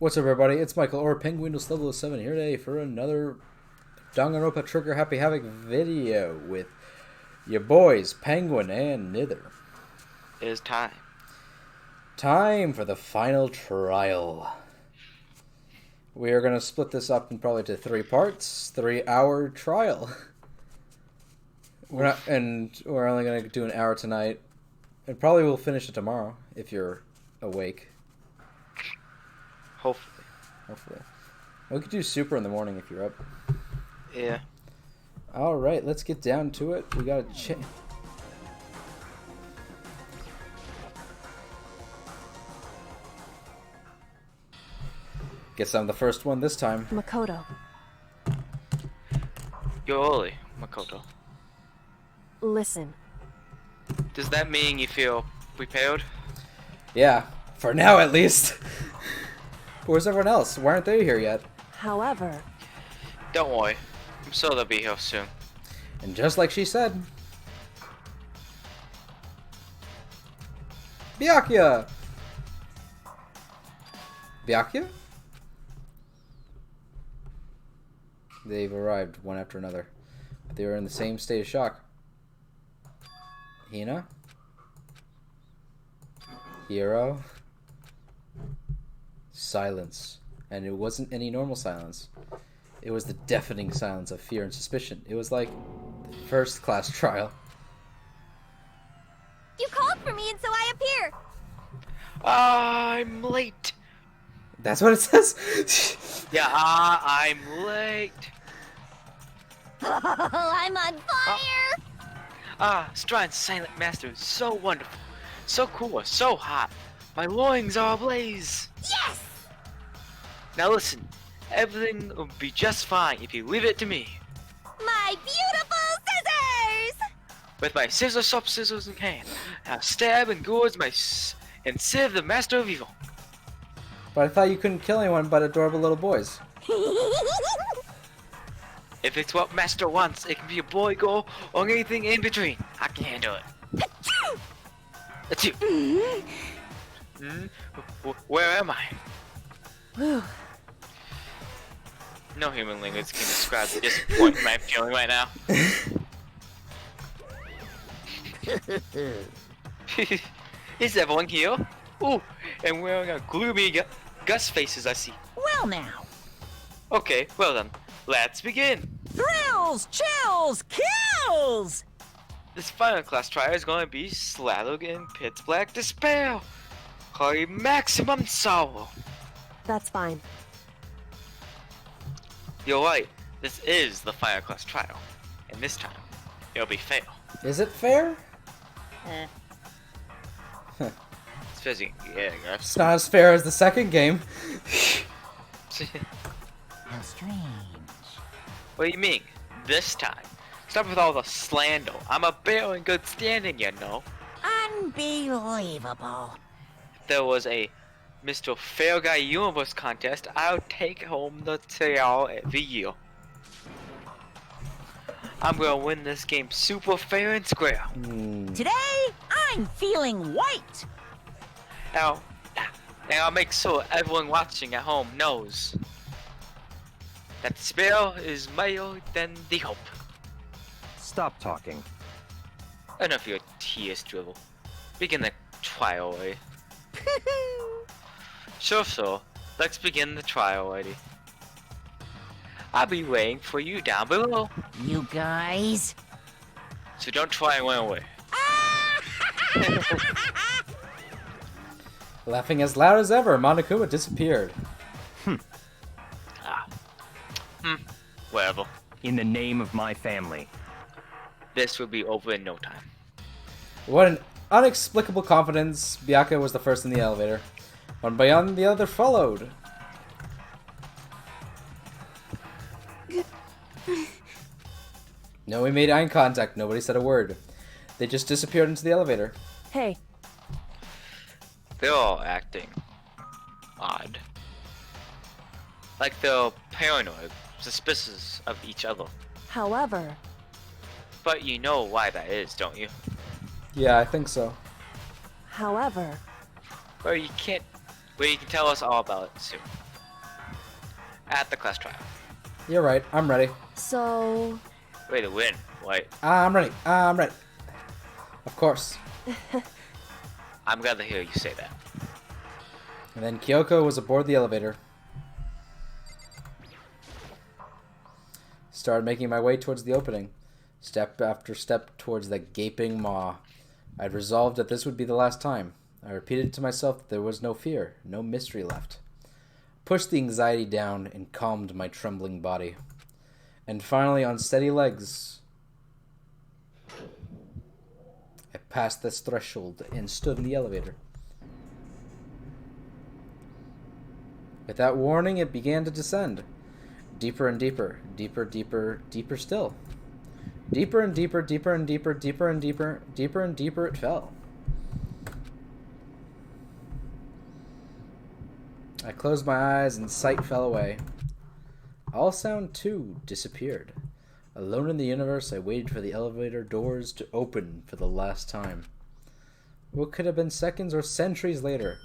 What's up, everybody? It's Michael, or Penguin level 7 here today for another Danganronpa Trigger Happy Havoc video with your boys, Penguin and Nither. It is time. Time for the final trial. We are going to split this up in probably to 3 parts, 3-hour trial. We're only going to do an hour tonight, and probably we'll finish it tomorrow if you're awake. Hopefully. We could do super in the morning if you're up. Yeah. Alright, let's get down to it. We gotta Guess I'm the first one this time. Makoto. Yoli, Makoto. Listen. Does that mean you feel prepared? Yeah, for now at least. Where's everyone else? Why aren't they here yet? However... Don't worry. I'm sure they'll be here soon. And just like she said... Byakuya! Byakuya? They've arrived one after another. But they were in the same state of shock. Hina? Hiro? Silence. And it wasn't any normal silence. It was the deafening silence of fear and suspicion. It was like the first-class trial. You called for me and so I appear. I'm late. That's what it says? Yeah, I'm late. I'm on fire. Strine's silent master is so wonderful, so cool, so hot. My loins are ablaze. Yes! Now listen, everything will be just fine if you leave it to me. My beautiful scissors! With my sharp scissors in hand, I'll stab and gorge and save the master of evil. But I thought you couldn't kill anyone but adorable little boys. If it's what master wants, it can be a boy, girl, or anything in between. I can handle it. That's you. Where am I? Whew. No human language can describe the disappointment I'm feeling right now. Is everyone here? Ooh, and wearing a gloomy Gus faces I see. Well now. Okay, well then, let's begin. Thrills, chills, kills! This final class trial is going to be slathered in pitch black despair. Holy maximum sorrow. That's fine. You're right, this is the final class trial. And this time, it'll be fair. Is it fair? It's fizzy. Yeah, Gus. It's not as fair as the second game. How strange. What do you mean? This time? Stop with all the slander. I'm a bear in good standing, you know. Unbelievable. If there was a Mr. Fair Guy Universe contest, I would take home the title every year. I'm gonna win this game super fair and square. Today, I'm feeling white. Now I'll make sure everyone watching at home knows that despair is mightier than the hope. Stop talking. Enough of your tears, dribble. Begin the trial already. Sure. Let's begin the trial already. I'll be waiting for you down below. You guys. So don't try and run away. Laughing as loud as ever, Monokuma disappeared. Whatever. In the name of my family. This will be over in no time. What an inexplicable confidence. Byakuya was the first in the elevator. One beyond the other followed. No, we made eye contact. Nobody said a word. They just disappeared into the elevator. Hey, They're all acting odd. Like they're paranoid, suspicious of each other. however... But you know why that is, don't you? Yeah, I think so. However... Well, you can tell us all about it soon. at the class trial. You're right. I'm ready. So, Way to win. Wait, I'm ready. I'm ready. Of course. I'm glad to hear you say that. And then Kyoko was aboard the elevator. Started making my way towards the opening, step after step towards the gaping maw. I'd resolved that this would be the last time. I repeated to myself that there was no fear, no mystery left. Pushed the anxiety down and calmed my trembling body. And finally, on steady legs, I passed this threshold and stood in the elevator. Without warning, it began to descend. Deeper and deeper, deeper, deeper, deeper still. Deeper and deeper, deeper and deeper, deeper and deeper, deeper and deeper it fell. I closed my eyes and sight fell away. All sound, too, disappeared. Alone in the universe, I waited for the elevator doors to open for the last time. What could have been seconds or centuries later?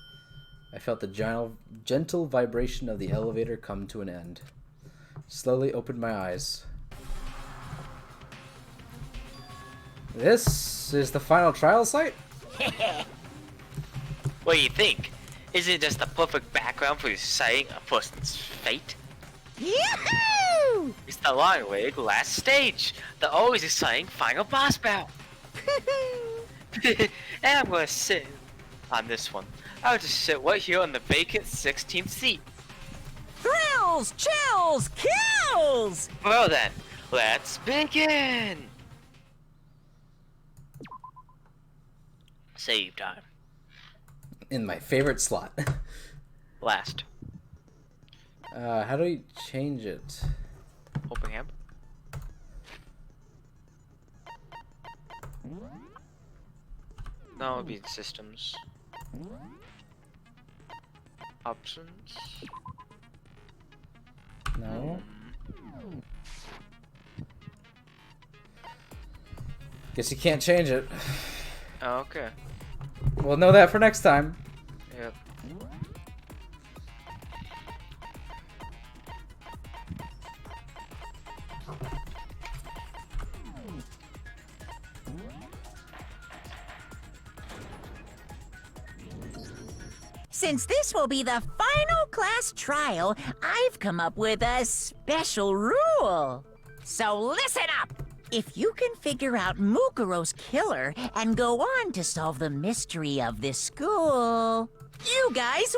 I felt the gentle vibration of the elevator come to an end. Slowly opened my eyes. This is the final trial site? What do you think? Isn't it just the perfect background for deciding a person's fate? Yahoo! It's the long-awaited last stage, the always exciting final boss battle. And I'm gonna sit on this one. I'll just sit right here on the vacant 16th seat. Thrills, chills, kills! Well then, let's begin! Save time. In my favorite slot. Last. How do we change it? Open him. No, it'll be in systems. Options. No. Guess you can't change it. Oh, okay. We'll know that for next time. Yep. Since this will be the final class trial, I've come up with a special rule. So listen up! If you can figure out Mukuro's killer and go on to solve the mystery of this school, you guys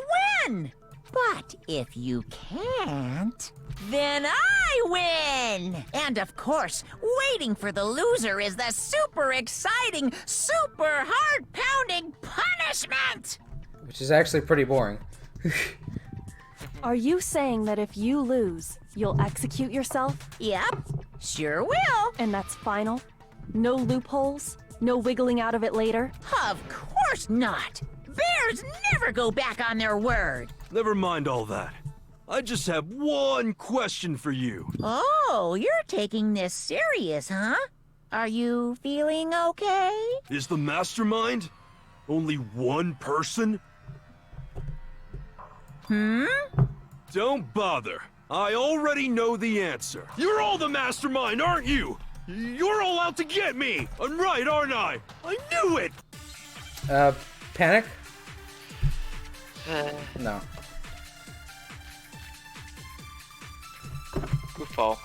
win! But if you can't, then I win! And of course, waiting for the loser is the super exciting, super heart-pounding punishment! Which is actually pretty boring. are you saying that if you lose, you'll execute yourself? Yep, sure will. And that's final? No loopholes? No wiggling out of it later? Of course not! Bears never go back on their word! Never mind all that. I just have one question for you. Oh, you're taking this serious, huh? Are you feeling okay? Is the mastermind only one person? Don't bother. I already know the answer. You're all the mastermind, aren't you? You're all out to get me. I'm right, aren't I? I knew it. Panic? No. Good fall.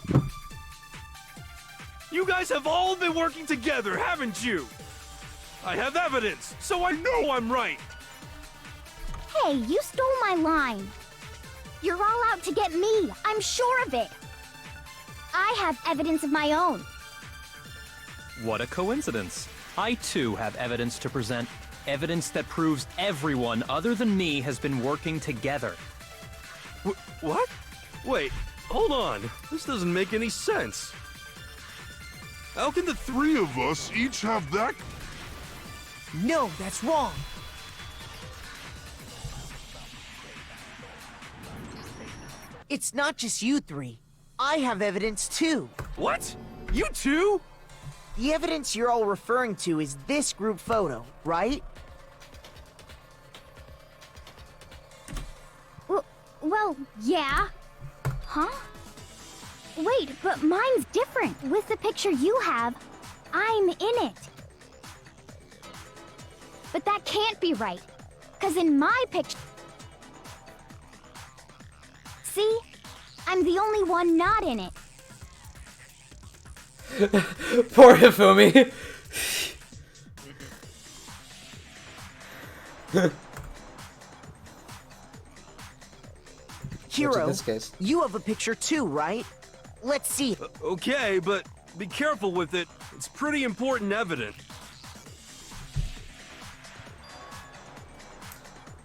You guys have all been working together, haven't you? I have evidence, so I know I'm right. Hey, you stole my line. You're all out to get me. I'm sure of it. I have evidence of my own. What a coincidence. I too have evidence to present. Evidence that proves everyone other than me has been working together. What? Wait, hold on. This doesn't make any sense. How can the three of us each have that? No, that's wrong. It's not just you three. I have evidence too. What? You too? The evidence you're all referring to is this group photo, right? Well, yeah. Huh? Wait, but mine's different. With the picture you have, I'm in it. But that can't be right. Because in my picture... See? I'm the only one not in it. Poor Hifumi. Hero, in this case. you have a picture too, right? Let's see it. Okay, but be careful with it. It's pretty important evidence.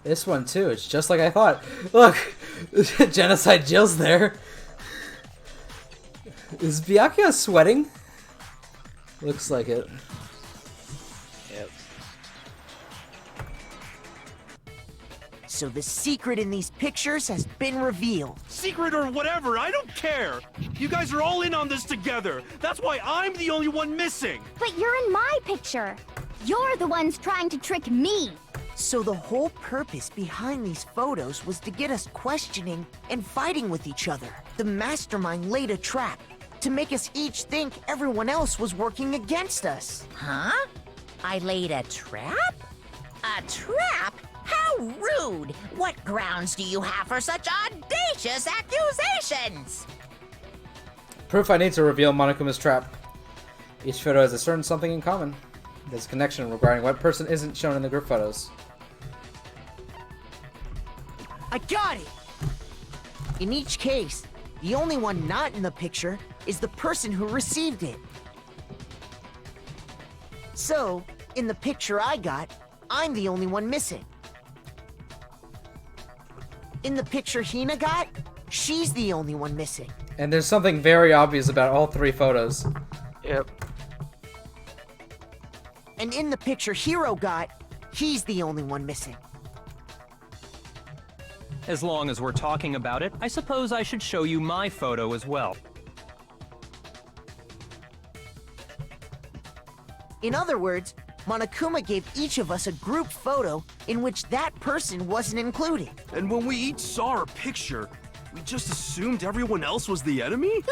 This one too, it's just like I thought. Look! Genocide Jill's there. Is Byakuya sweating? Looks like it. Yep. So the secret in these pictures has been revealed. Secret or whatever, I don't care. You guys are all in on this together. That's why I'm the only one missing. But you're in my picture. You're the ones trying to trick me. So the whole purpose behind these photos was to get us questioning and fighting with each other. The mastermind laid a trap to make us each think everyone else was working against us. Huh? I laid a trap? A trap? How rude! What grounds do you have for such audacious accusations? Proof I need to reveal Monokuma's trap. Each photo has a certain something in common. There's a connection regarding what person isn't shown in the group photos. I got it! In each case, the only one not in the picture is the person who received it. So, in the picture I got, I'm the only one missing. In the picture Hina got, she's the only one missing. And there's something very obvious about all three photos. Yep. And in the picture Hero got, he's the only one missing. As long as we're talking about it, I suppose I should show you my photo as well. In other words, Monokuma gave each of us a group photo in which that person wasn't included. And when we each saw our picture, we just assumed everyone else was the enemy?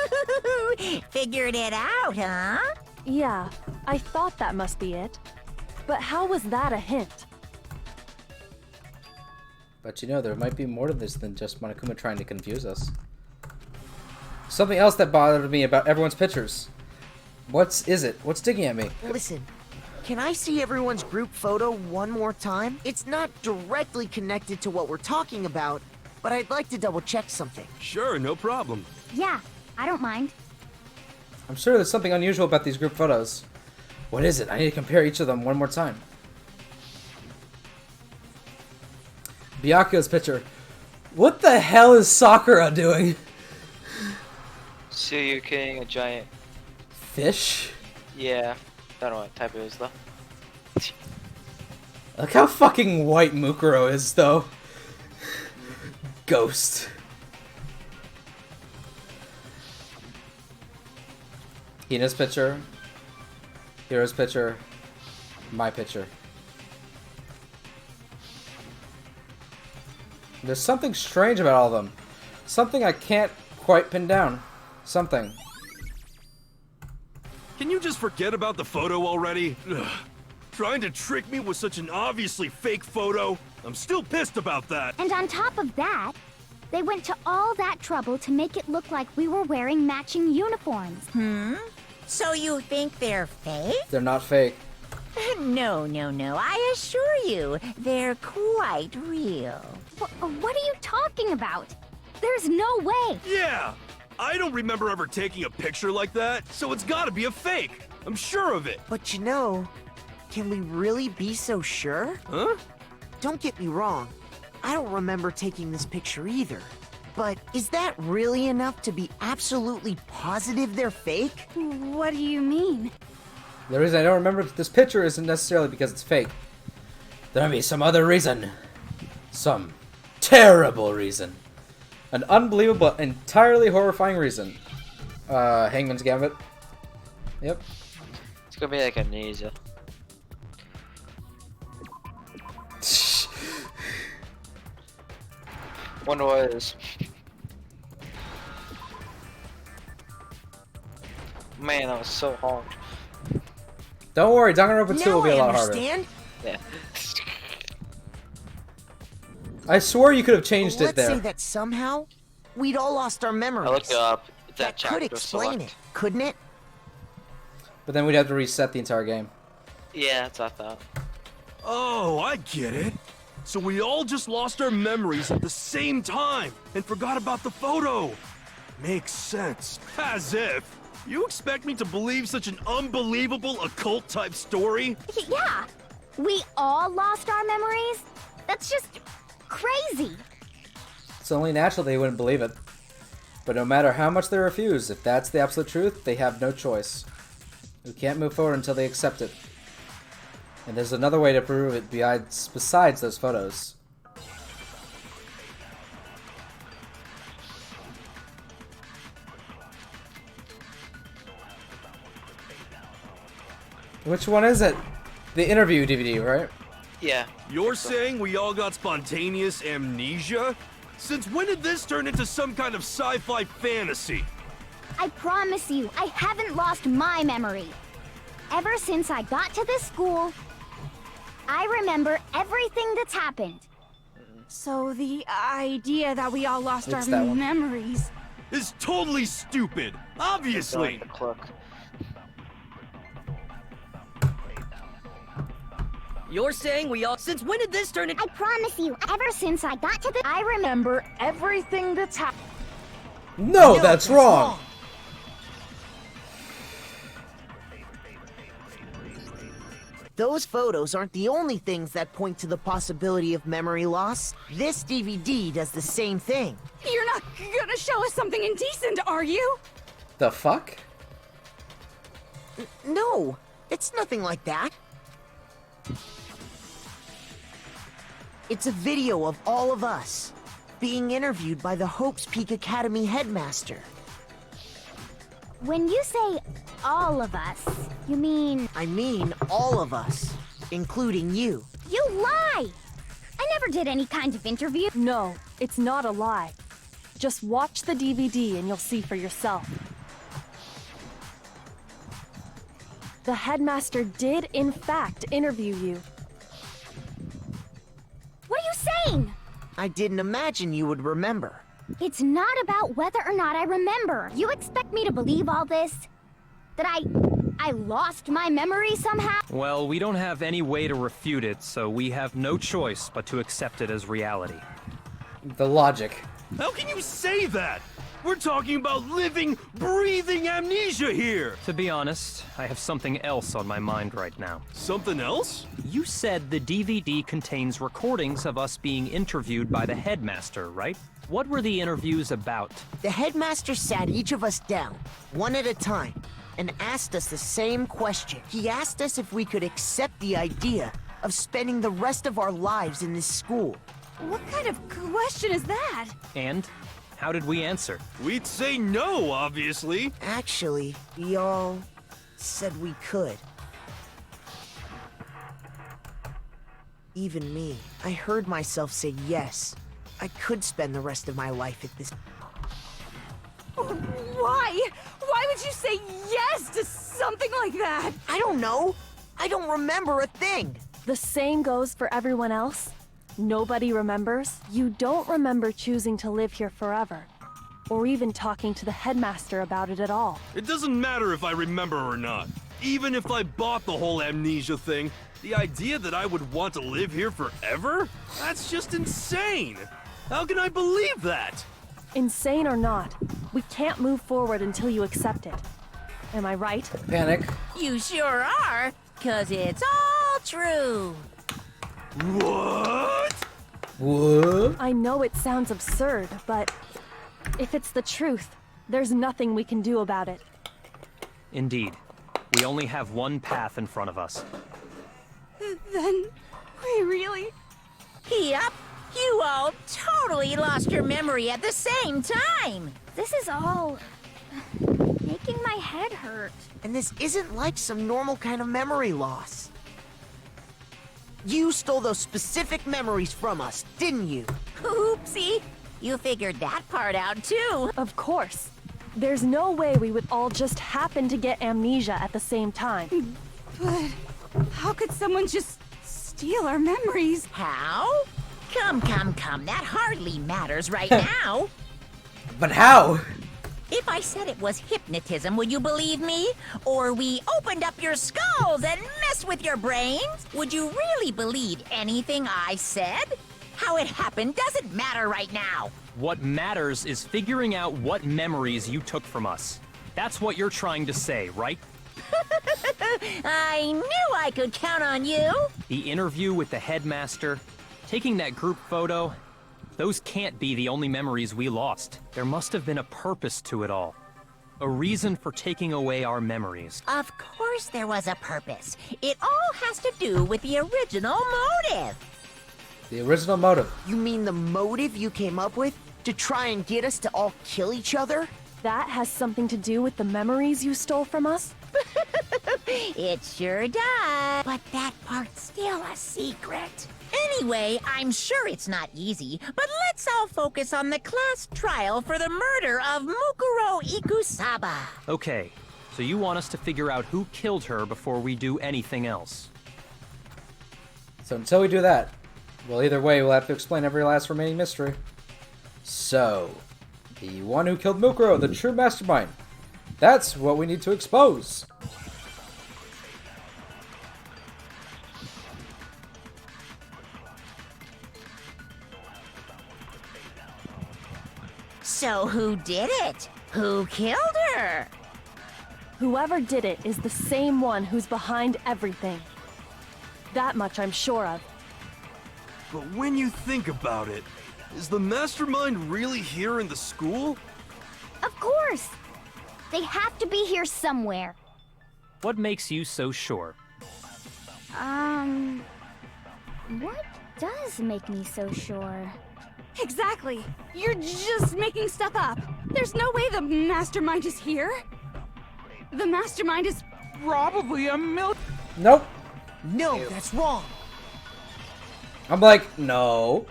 Figured it out, huh? Yeah, I thought that must be it. But how was that a hint? But you know, there might be more to this than just Monokuma trying to confuse us. Something else that bothered me about everyone's pictures. What's it? What's digging at me? Listen, can I see everyone's group photo one more time? It's not directly connected to what we're talking about, but I'd like to double check something. Sure, no problem. Yeah, I don't mind. I'm sure there's something unusual about these group photos. What is it? I need to compare each of them one more time. Byakuya's picture. What the hell is Sakura doing? So you're killing a giant. Fish? Yeah. I don't know what type it is though. Look how fucking white Mukuro is, though. Ghost. Hina's picture. Hero's picture. My picture. There's something strange about all of them. Something I can't quite pin down. Something. Can you just forget about the photo already? Ugh. Trying to trick me with such an obviously fake photo? I'm still pissed about that. And on top of that, they went to all that trouble to make it look like we were wearing matching uniforms. So you think they're fake? They're not fake. No, I assure you, they're quite real. What are you talking about? There's no way. Yeah! I don't remember ever taking a picture like that, so it's gotta be a fake. I'm sure of it. But you know, can we really be so sure? Huh? Don't get me wrong, I don't remember taking this picture either. But is that really enough to be absolutely positive they're fake? What do you mean? The reason I don't remember this picture isn't necessarily because it's fake. There may be some other reason. Some terrible reason. An unbelievable, entirely horrifying reason. Hangman's Gambit. Yep. It's gonna be like amnesia. It's Wonder what it is. Man, that was so hard. Don't worry, Danganronpa 2 will Now be a I lot harder. understand. Yeah. I swore you could have changed it Let's there. say that somehow we'd all lost our memories. I looked it up. That That chapter could explain select. it, couldn't it? But then we'd have to reset the entire game. Yeah, that's what I thought. Oh, I get it. So we all just lost our memories at the same time and forgot about the photo. Makes sense. As if. You expect me to believe such an unbelievable occult-type story? Yeah, we all lost our memories? That's just crazy. It's only natural they wouldn't believe it. But no matter how much they refuse, if that's the absolute truth, they have no choice. We can't move forward until they accept it. And there's another way to prove it besides those photos. Which one is it? The interview DVD, right? Yeah. You're saying we all got spontaneous amnesia? Since when did this turn into some kind of sci-fi fantasy? I promise you, I haven't lost my memory. Ever since I got to this school, I remember everything that's happened. So the idea that we all lost It's our that one. memories. Is totally stupid. Obviously. The clock. You're saying we all... Since when did this turn into... I promise you, ever since I got to the... I remember everything that's happened. No, that's wrong! Those photos aren't the only things that point to the possibility of memory loss. This DVD does the same thing. You're not gonna show us something indecent, are you? The fuck? No, it's nothing like that. It's a video of all of us being interviewed by the Hope's Peak Academy headmaster. When you say all of us, you mean... I mean all of us, including you. You lie! I never did any kind of interview. No, it's not a lie. Just watch the DVD and you'll see for yourself. The headmaster did, in fact, interview you. What are you saying? I didn't imagine you would remember. It's not about whether or not I remember. You expect me to believe all this? That I lost my memory somehow? Well, we don't have any way to refute it, so we have no choice but to accept it as reality. The logic. How can you say that? We're talking about living, breathing amnesia here! To be honest, I have something else on my mind right now. Something else? You said the DVD contains recordings of us being interviewed by the headmaster, right? What were the interviews about? The headmaster sat each of us down, one at a time, and asked us the same question. He asked us if we could accept the idea of spending the rest of our lives in this school. What kind of question is that? And how did we answer? We'd say no, obviously. Actually, we all said we could. Even me. I heard myself say yes. I could spend the rest of my life at this. Why? Why would you say yes to something like that? I don't know. I don't remember a thing. The same goes for everyone else. Nobody remembers. You don't remember choosing to live here forever, or even talking to the headmaster about it at all. It doesn't matter if I remember or not. Even if I bought the whole amnesia thing, the idea that I would want to live here forever? That's just insane! How can I believe that? Insane or not, we can't move forward until you accept it. Am I right? Panic. You sure are, 'cause it's all true. What? What? I know it sounds absurd, but if it's the truth, there's nothing we can do about it. Indeed. We only have one path in front of us. Then we really... Yep, you all totally lost your memory at the same time. This is all... making my head hurt. And this isn't like some normal kind of memory loss. You stole those specific memories from us, didn't you? Oopsie, you figured that part out too. Of course. There's no way we would all just happen to get amnesia at the same time. But how could someone just steal our memories? How? Come, that hardly matters right now. But how? If I said it was hypnotism, would you believe me? Or we opened up your skulls and messed with your brains? Would you really believe anything I said? How it happened doesn't matter right now. What matters is figuring out what memories you took from us. That's what you're trying to say, right? I knew I could count on you. The interview with the headmaster, taking that group photo, those can't be the only memories we lost. There must have been a purpose to it all. A reason for taking away our memories. Of course there was a purpose. It all has to do with the original motive. The original motive. You mean the motive you came up with? To try and get us to all kill each other? That has something to do with the memories you stole from us? It sure does. But that part's still a secret. Anyway, I'm sure it's not easy, but let's all focus on the class trial for the murder of Mukuro Ikusaba. Okay, so you want us to figure out who killed her before we do anything else. So until we do that, well, either way, we'll have to explain every last remaining mystery. So, the one who killed Mukuro, the true mastermind. That's what we need to expose. So who did it? Who killed her? Whoever did it is the same one who's behind everything. That much I'm sure of. But when you think about it, is the mastermind really here in the school? Of course! They have to be here somewhere. What makes you so sure? What does make me so sure? Exactly. You're just making stuff up. There's no way the mastermind is here. The mastermind is probably a Nope. No, that's wrong. I'm like, no.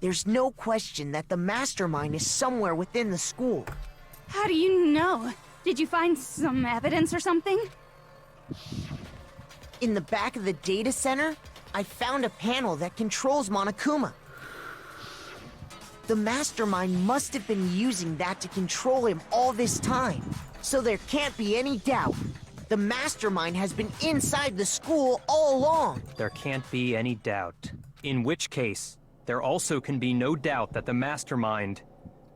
There's no question that the mastermind is somewhere within the school. How do you know? Did you find some evidence or something? In the back of the data center, I found a panel that controls Monokuma. The mastermind must have been using that to control him all this time. So there can't be any doubt. The mastermind has been inside the school all along. There can't be any doubt. In which case, there also can be no doubt that the mastermind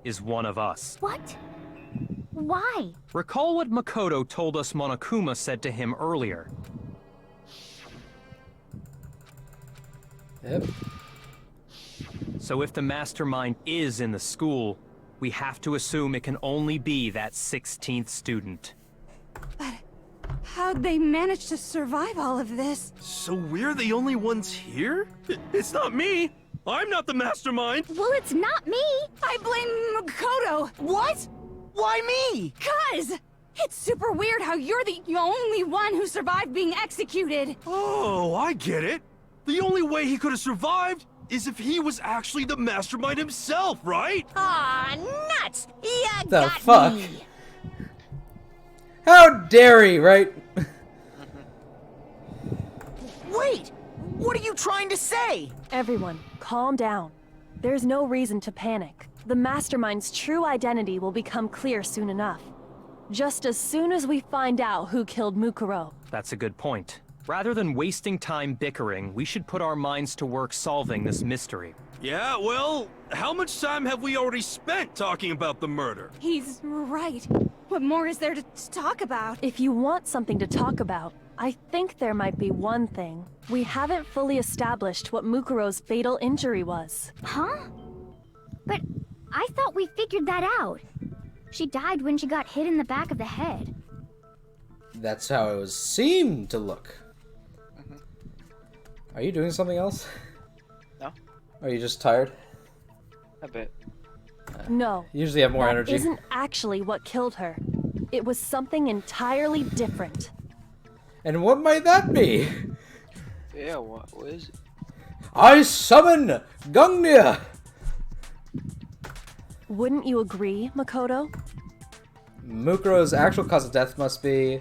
is one of us. What? Why? Recall what Makoto told us Monokuma said to him earlier. Yep. So if the mastermind is in the school, we have to assume it can only be that 16th student. But how'd they manage to survive all of this? So we're the only ones here? It's not me! I'm not the mastermind! Well, it's not me! I blame Makoto! What? Why me? 'Cause it's super weird how you're the only one who survived being executed! Oh, I get it! The only way he could have survived is if he was actually the mastermind himself, right? Aw, nuts! You The got fuck? me! How dare he, right? Wait! What are you trying to say? Everyone, calm down. There's no reason to panic. The mastermind's true identity will become clear soon enough. Just as soon as we find out who killed Mukuro. That's a good point. Rather than wasting time bickering, we should put our minds to work solving this mystery. Yeah, well, how much time have we already spent talking about the murder? He's right. What more is there to talk about? If you want something to talk about, I think there might be one thing. We haven't fully established what Mukuro's fatal injury was. Huh? But I thought we figured that out. She died when she got hit in the back of the head. That's how it was seemed to look. Are you doing something else? No, Are you just tired? a bit. No. You usually have more that energy. isn't actually what killed her. It was something entirely different. And what might that be? Yeah, what is it? I summon Gungnir! Wouldn't you agree, Makoto? Mukuro's actual cause of death must be...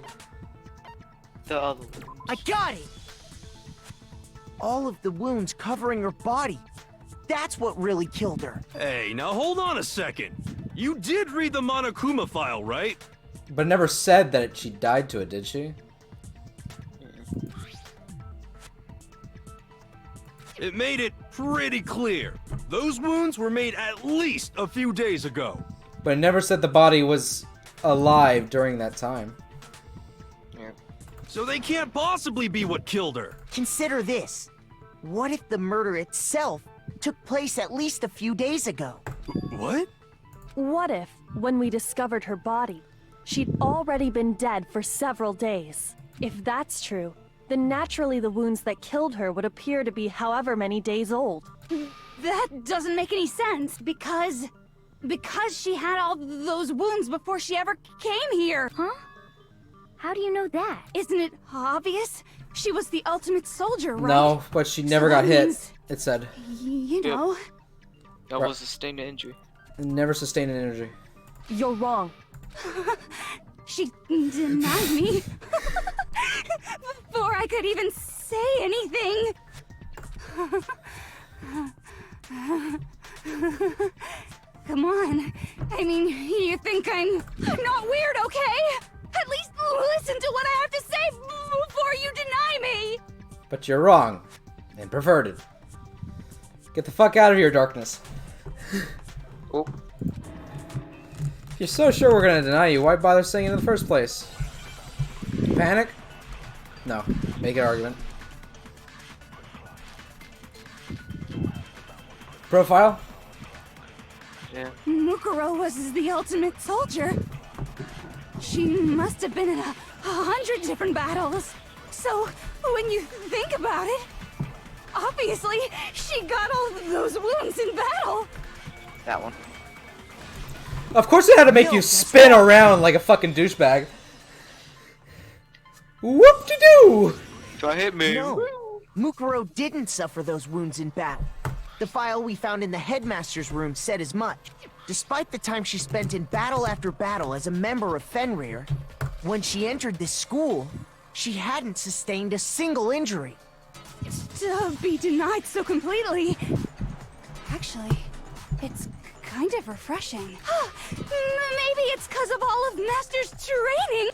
The other I got it! All of the wounds covering her body. That's what really killed her. Hey, now hold on a second. You did read the Monokuma file, right? But it never said that she died to it, did she? It made it pretty clear. Those wounds were made at least a few days ago. But it never said the body was alive during that time. So they can't possibly be what killed her. Consider this. What if the murder itself took place at least a few days ago? What? What if, when we discovered her body, she'd already been dead for several days? If that's true, then naturally the wounds that killed her would appear to be however many days old. That doesn't make any sense, because she had all those wounds before she ever came here. Huh? How do you know that? Isn't it obvious? She was the ultimate soldier, right? No, but she never So got that hit, means- it said. You know. That was a sustained injury. Never sustained an injury. You're wrong. She denied me before I could even say anything. Come on. I mean, you think I'm not weird, okay? At least listen to what I have to say before you deny me. But you're wrong. And perverted. Get the fuck out of here, darkness. Oh. If you're so sure we're gonna deny you, why bother saying it in the first place? Panic? No. Make an argument. Profile? Yeah. Mukuro was the ultimate soldier. She must have been in 100 different battles. So, when you think about it, obviously, she got all of those wounds in battle. That one. Of course it had to make you spin around like a fucking douchebag. Whoop-de-doo! Try hit me. No, Mukuro didn't suffer those wounds in battle. The file we found in the headmaster's room said as much. Despite the time she spent in battle after battle as a member of Fenrir, when she entered this school, she hadn't sustained a single injury. To be denied so completely. Actually, it's kind of refreshing. Maybe it's because of all of Master's training.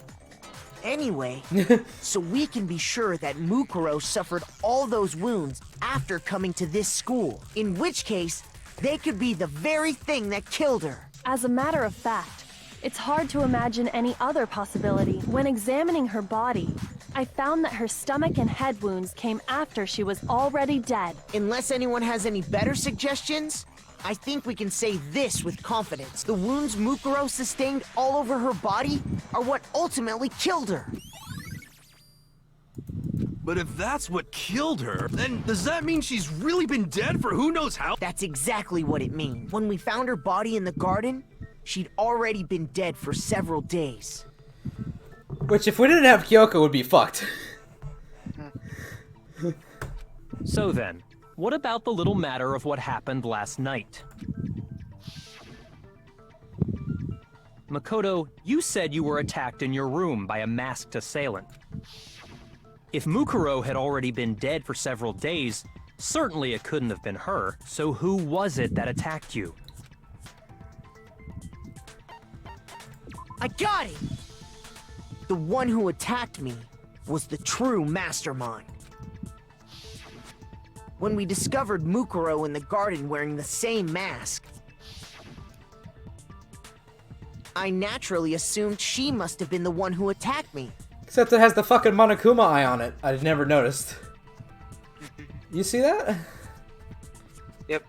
Anyway, so we can be sure that Mukuro suffered all those wounds after coming to this school, in which case, they could be the very thing that killed her. As a matter of fact, it's hard to imagine any other possibility. When examining her body, I found that her stomach and head wounds came after she was already dead. Unless anyone has any better suggestions, I think we can say this with confidence. The wounds Mukuro sustained all over her body are what ultimately killed her. But if that's what killed her, then does that mean she's really been dead for who knows how? That's exactly what it means. When we found her body in the garden, she'd already been dead for several days. Which, if we didn't have Kyoko, would be fucked. So then, what about the little matter of what happened last night? Makoto, you said you were attacked in your room by a masked assailant. If Mukuro had already been dead for several days, certainly it couldn't have been her. So who was it that attacked you? I got it! The one who attacked me was the true mastermind. When we discovered Mukuro in the garden wearing the same mask, I naturally assumed she must have been the one who attacked me. Except it has the fucking Monokuma eye on it. I never noticed. You see that? Yep.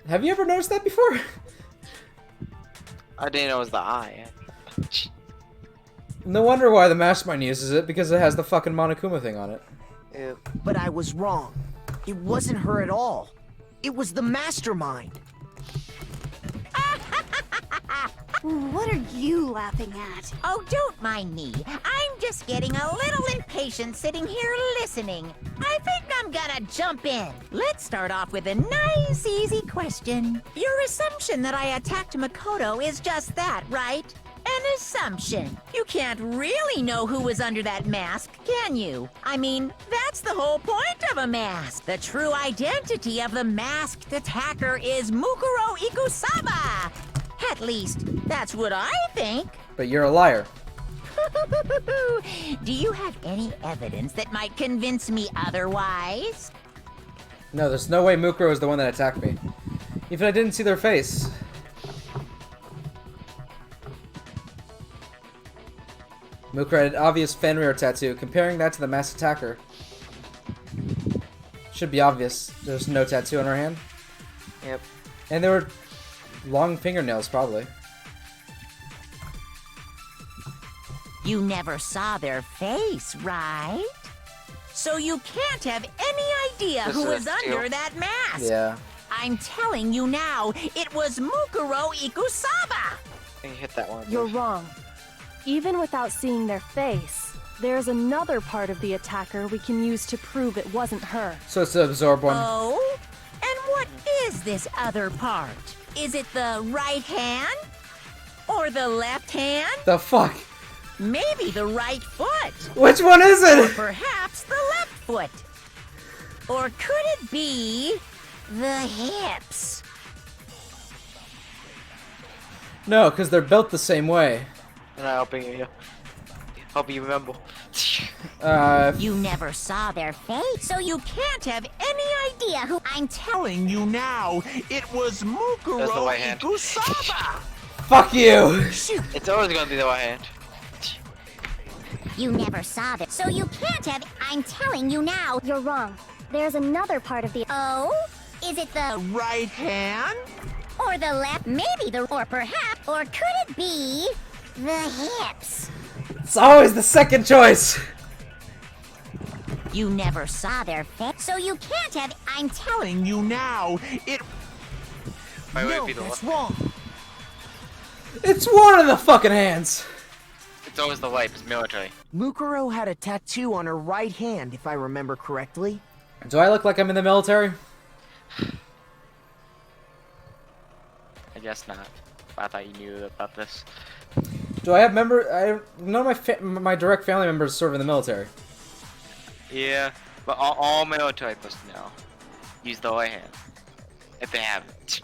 Have you ever noticed that before? I didn't know it was the eye. No wonder why the Mastermind uses it, because it has the fucking Monokuma thing on it. Yep. But I was wrong. It wasn't her at all. It was the mastermind. What are you laughing at? Oh, don't mind me. I'm just getting a little impatient sitting here listening. I think I'm gonna jump in. Let's start off with a nice, easy question. Your assumption that I attacked Makoto is just that, right? An assumption. You can't really know who was under that mask, can you? I mean, that's the whole point of a mask. The true identity of the masked attacker is Mukuro Ikusaba. At least, that's what I think. But you're a liar. Do you have any evidence that might convince me otherwise? No, there's no way Mukuro is the one that attacked me. Even I didn't see their face. Mukuro had an obvious Fenrir tattoo. Comparing that to the masked attacker should be obvious. There's no tattoo on her hand. Yep. And there were long fingernails, probably. You never saw their face, right? So you can't have any idea This who is was a under steal. that mask. Yeah. I'm telling you now, it was Mukuro Ikusaba. You hit that one. You're wrong. Even without seeing their face, there's another part of the attacker we can use to prove it wasn't her. So it's the absorb one. Oh? And what is this other part? Is it the right hand? Or the left hand? The fuck? Maybe the right foot? Which one is Or it? perhaps the left foot? Or could it be the hips? No, because they're built the same way. And I'm helping you. Help you remember. You never saw their face, so you can't have any idea who I'm telling You now, it was That's the Mukuro right hand. Ikusaba. Fuck you! Shoot. It's always gonna be the right hand. You never saw that, so you can't have. I'm telling you now. You're wrong. There's another part of the. Oh? Is it the Right hand? or the left? Maybe the or perhaps or could it be the hips? It's always the second choice! You never saw their face, So you can't have. I'm telling. Telling you now, it. Wait, No, be the that's left. wrong. It's one of the fucking hands! It's always the right. It's military. Mukuro had a tattoo on her right hand, if I remember correctly. Do I look like I'm in the military? I guess not. I thought you knew about this. Do I have none of my direct family members serve in the military. Yeah, but all military personnel use the right hand if they haven't.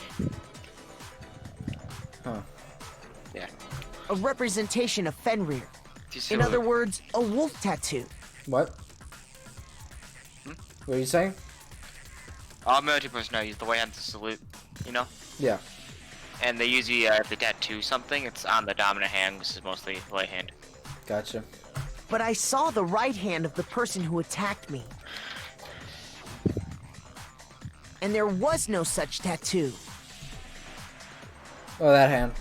Huh. Yeah. A representation of Fenrir. Just In so- other words, a wolf tattoo. What? What are you saying? all military personnel use the right hand to salute. You know. Yeah. And they usually, if they tattoo something, it's on the dominant hand. This is mostly right hand. Gotcha. But I saw the right hand of the person who attacked me. And there was no such tattoo. Oh, that hand.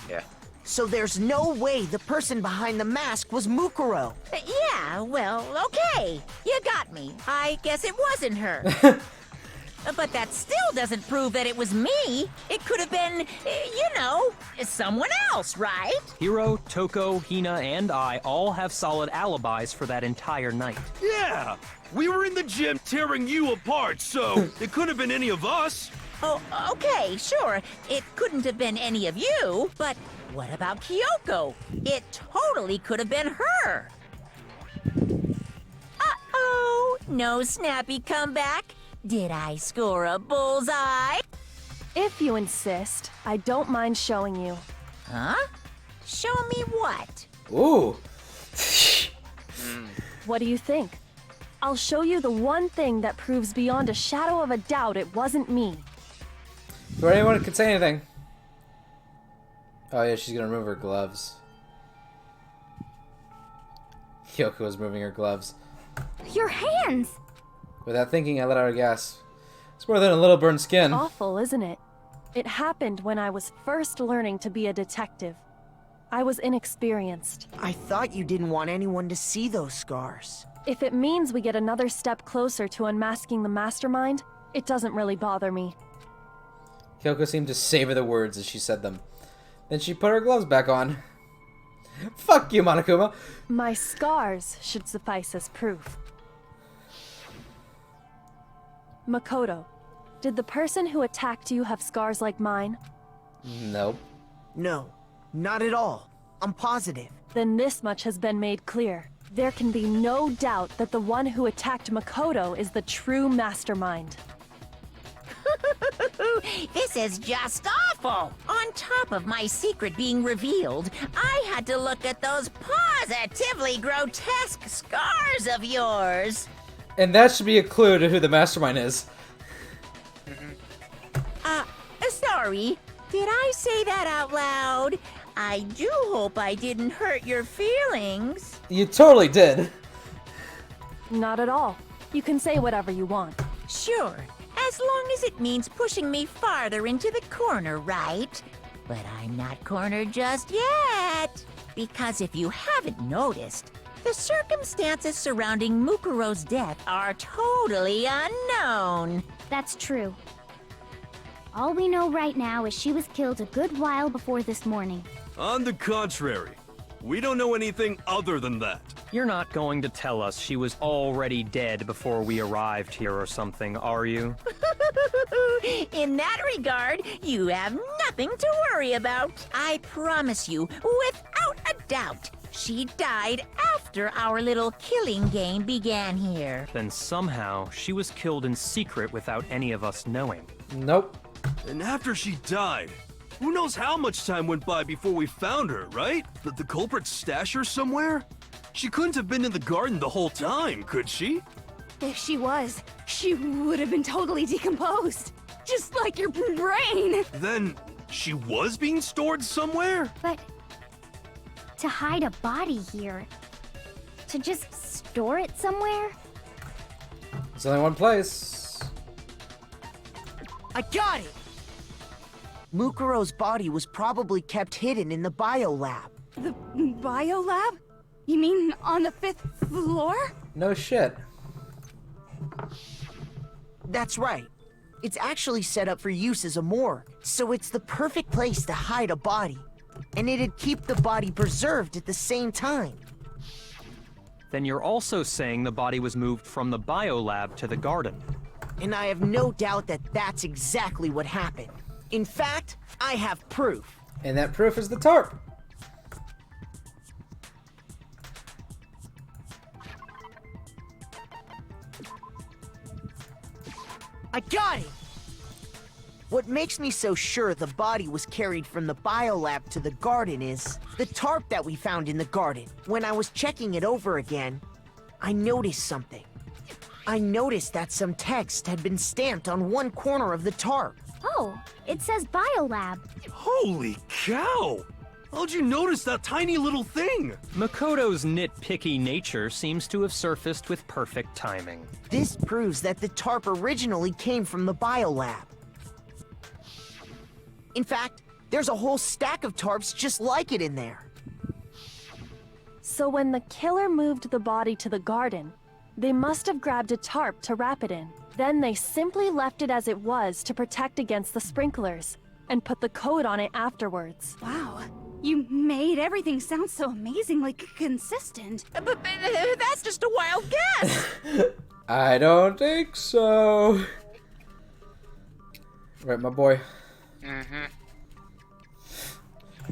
Yeah. So there's no way the person behind the mask was Mukuro. Yeah, well, okay. You got me. I guess it wasn't her. But that still doesn't prove that it was me. It could have been, you know, someone else, right? Hiro, Toko, Hina, and I all have solid alibis for that entire night. Yeah! We were in the gym tearing you apart, so it could have been any of us. Oh, okay, sure. It couldn't have been any of you, but what about Kyoko? It totally could have been her. Uh-oh, no snappy comeback. Did I score a bullseye? If you insist, I don't mind showing you. Huh? Show me what? Ooh. What do you think? I'll show you the one thing that proves beyond a shadow of a doubt it wasn't me. Before anyone could say anything. Oh yeah, she's gonna remove her gloves. Kyoko was moving her gloves. Your hands! Without thinking, I let out a gasp. It's more than a little burned skin. Awful, isn't it? It happened when I was first learning to be a detective. I was inexperienced. I thought you didn't want anyone to see those scars. If it means we get another step closer to unmasking the mastermind, it doesn't really bother me. Kyoko seemed to savor the words as she said them. Then she put her gloves back on. Fuck you, Monokuma. My scars should suffice as proof. Makoto, did the person who attacked you have scars like mine? Nope. No, not at all. I'm positive. Then this much has been made clear. There can be no doubt that the one who attacked Makoto is the true mastermind. This is just awful! On top of my secret being revealed, I had to look at those positively grotesque scars of yours! And that should be a clue to who the mastermind is. Sorry. Did I say that out loud? I do hope I didn't hurt your feelings. You totally did. Not at all. You can say whatever you want. Sure, as long as it means pushing me farther into the corner, right? But I'm not cornered just yet. Because if you haven't noticed, the circumstances surrounding Mukuro's death are totally unknown. That's true. All we know right now is she was killed a good while before this morning. On the contrary, we don't know anything other than that. You're not going to tell us she was already dead before we arrived here or something, are you? In that regard, you have nothing to worry about. I promise you, without a doubt, she died after our little killing game began here. Then somehow she was killed in secret without any of us knowing. Nope. And after she died, who knows how much time went by before we found her, right? Did the culprit stash her somewhere? She couldn't have been in the garden the whole time, could she? If she was, she would have been totally decomposed. Just like your brain. Then she was being stored somewhere? But to hide a body here, to just store it somewhere? There's only one place. I got it! Mukuro's body was probably kept hidden in the biolab. The biolab? You mean on the 5th floor? No shit. That's right. It's actually set up for use as a morgue, so it's the perfect place to hide a body. And it'd keep the body preserved at the same time. Then you're also saying the body was moved from the biolab to the garden. And I have no doubt that that's exactly what happened. In fact, I have proof. And that proof is the tarp. I got it! What makes me so sure the body was carried from the biolab to the garden is the tarp that we found in the garden. When I was checking it over again, I noticed something. I noticed that some text had been stamped on one corner of the tarp. Oh, it says biolab. Holy cow! How'd you notice that tiny little thing? Makoto's nitpicky nature seems to have surfaced with perfect timing. This proves that the tarp originally came from the biolab. In fact, there's a whole stack of tarps just like it in there. So when the killer moved the body to the garden, they must have grabbed a tarp to wrap it in. Then they simply left it as it was to protect against the sprinklers, and put the coat on it afterwards. Wow. You made everything sound so amazingly consistent. But that's just a wild guess. I don't think so. Right, my boy.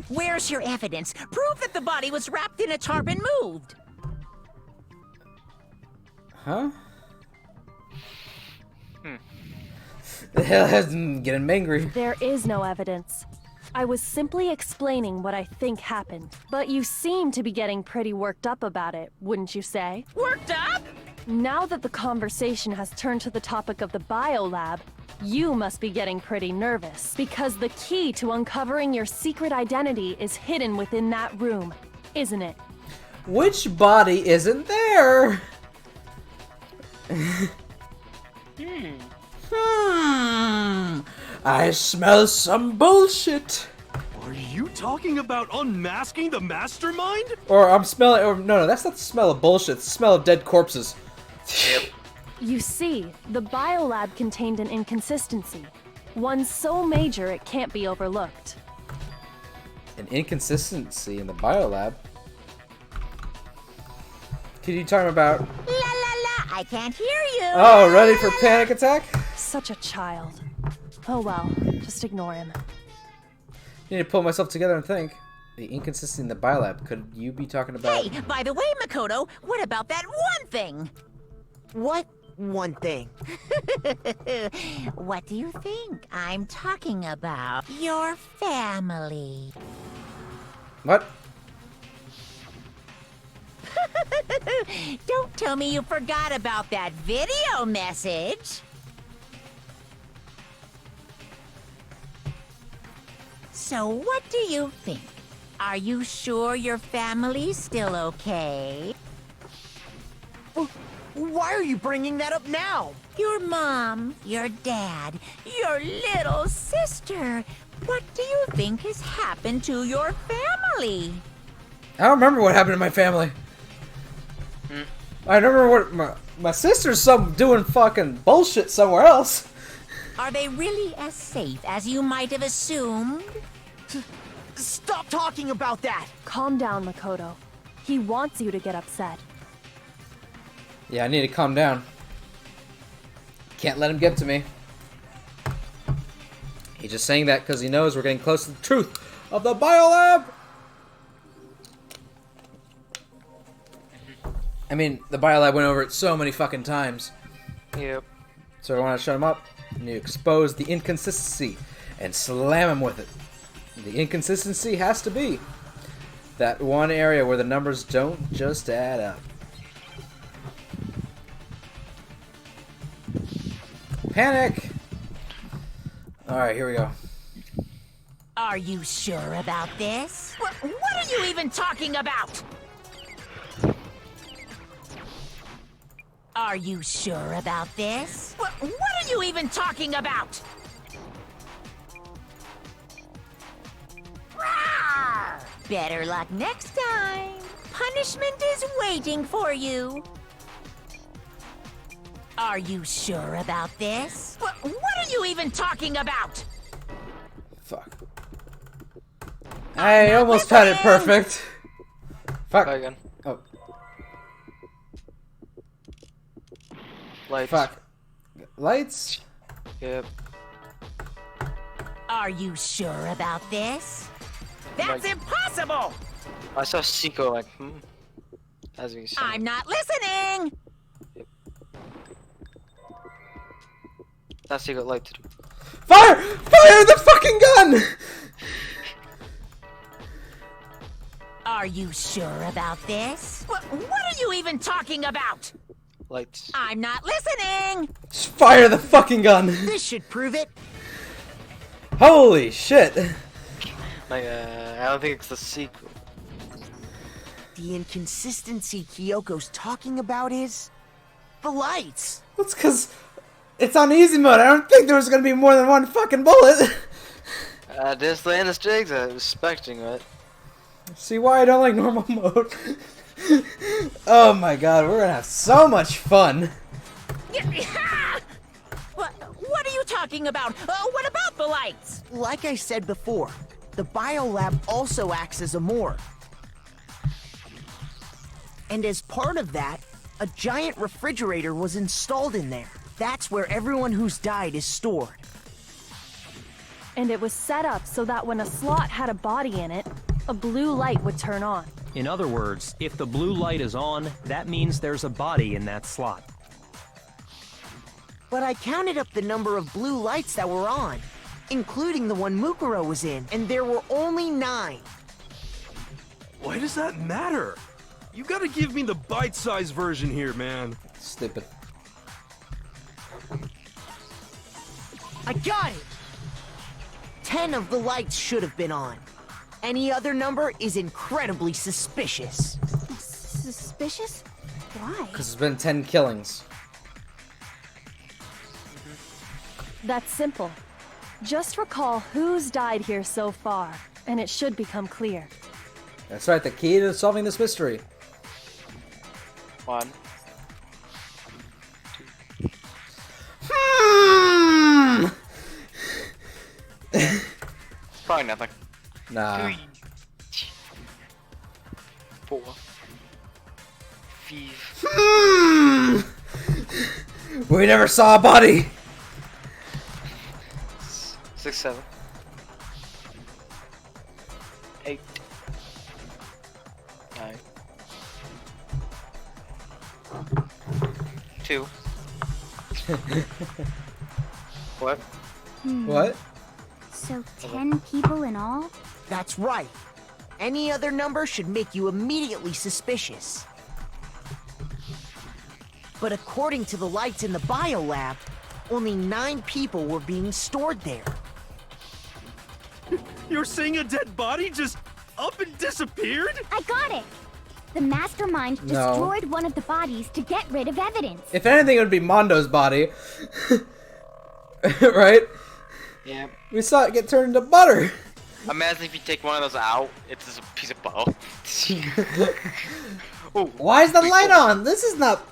Where's your evidence? Prove that the body was wrapped in a tarp and moved. Huh? The hell has him getting angry. There is no evidence. I was simply explaining what I think happened. But you seem to be getting pretty worked up about it, wouldn't you say? Worked up? Now that the conversation has turned to the topic of the biolab, you must be getting pretty nervous. Because the key to uncovering your secret identity is hidden within that room, isn't it? Which body isn't there? I smell some bullshit. Are you talking about unmasking the mastermind? Or I'm smelling, or no, that's not the smell of bullshit, it's the smell of dead corpses. You see, the biolab contained an inconsistency. One so major it can't be overlooked. An inconsistency in the biolab. Can you talk about? La la la, I can't hear you. Oh, ready for panic attack? Such a child. Oh well, just ignore him. Need to pull myself together and think. The inconsistency in the biolab. Could you be talking about? Hey, by the way, Makoto, what about that one thing? What one thing? What do you think I'm talking about? Your family. What? Don't tell me you forgot about that video message. So what do you think? Are you sure your family's still okay? Why are you bringing that up now? Your mom, your dad, your little sister. What do you think has happened to your family? I don't remember what happened to my family. I remember what my sister's doing fucking bullshit somewhere else. Are they really as safe as you might have assumed? Stop talking about that! Calm down, Makoto. He wants you to get upset. Yeah, I need to calm down. Can't let him get to me. He's just saying that because he knows we're getting close to the truth of the biolab. I mean, the biolab went over it so many fucking times. Yep. So I want to shut him up and you expose the inconsistency and slam him with it. The inconsistency has to be that one area where the numbers don't just add up. Panic! Alright, here we go. Are you sure about this? What are you even talking about? Are you sure about this? What are you even talking about? Rawr! Better luck next time. Punishment is waiting for you. Are you sure about this? What are you even talking about? Fuck. I almost had it perfect. Fuck. Try again. Oh. Lights. Fuck. Lights? Yep. Are you sure about this? That's Like- impossible! I saw Seiko like, as we said. I'm not listening! That's Seiko light to do. Fire! Fire the fucking gun! Are you sure about this? What are you even talking about? Lights. I'm not listening! Just fire the fucking gun! This should prove it. Holy shit! Like, I don't think it's the sequel. The inconsistency Kyoko's talking about is the lights. That's because it's on easy mode. I don't think there was gonna be more than one fucking bullet. Just laying the stakes, I was expecting it. See why I don't like normal mode? Oh my god, we're gonna have so much fun. What are you talking about? What about the lights? Like I said before, the biolab also acts as a morgue. And as part of that, a giant refrigerator was installed in there. That's where everyone who's died is stored. And it was set up so that when a slot had a body in it, a blue light would turn on. In other words, if the blue light is on, that means there's a body in that slot. But I counted up the number of blue lights that were on, including the one Mukuro was in, and there were only 9. Why does that matter? You gotta give me the bite-sized version here, man. Stupid. I got it! 10 of the lights should have been on. Any other number is incredibly suspicious. Suspicious? Why? Because there's been 10 killings. That's simple. Just recall who's died here so far, and it should become clear. That's right, the key to solving this mystery. 1. Probably nothing. Nah. 3. 4, 5, We never saw a body. 6, 7, 8, 9, 2. What? What? So 10 people in all? That's right. Any other number should make you immediately suspicious. But according to the lights in the biolab, only 9 people were being stored there. You're saying a dead body just up and disappeared? I got it! The mastermind No. destroyed one of the bodies to get rid of evidence. If anything, it would be Mondo's body. Right? Yeah. We saw it get turned into butter. Imagine if you take one of those out, it's just a piece of bone. Oh, Why is the light on? This is not...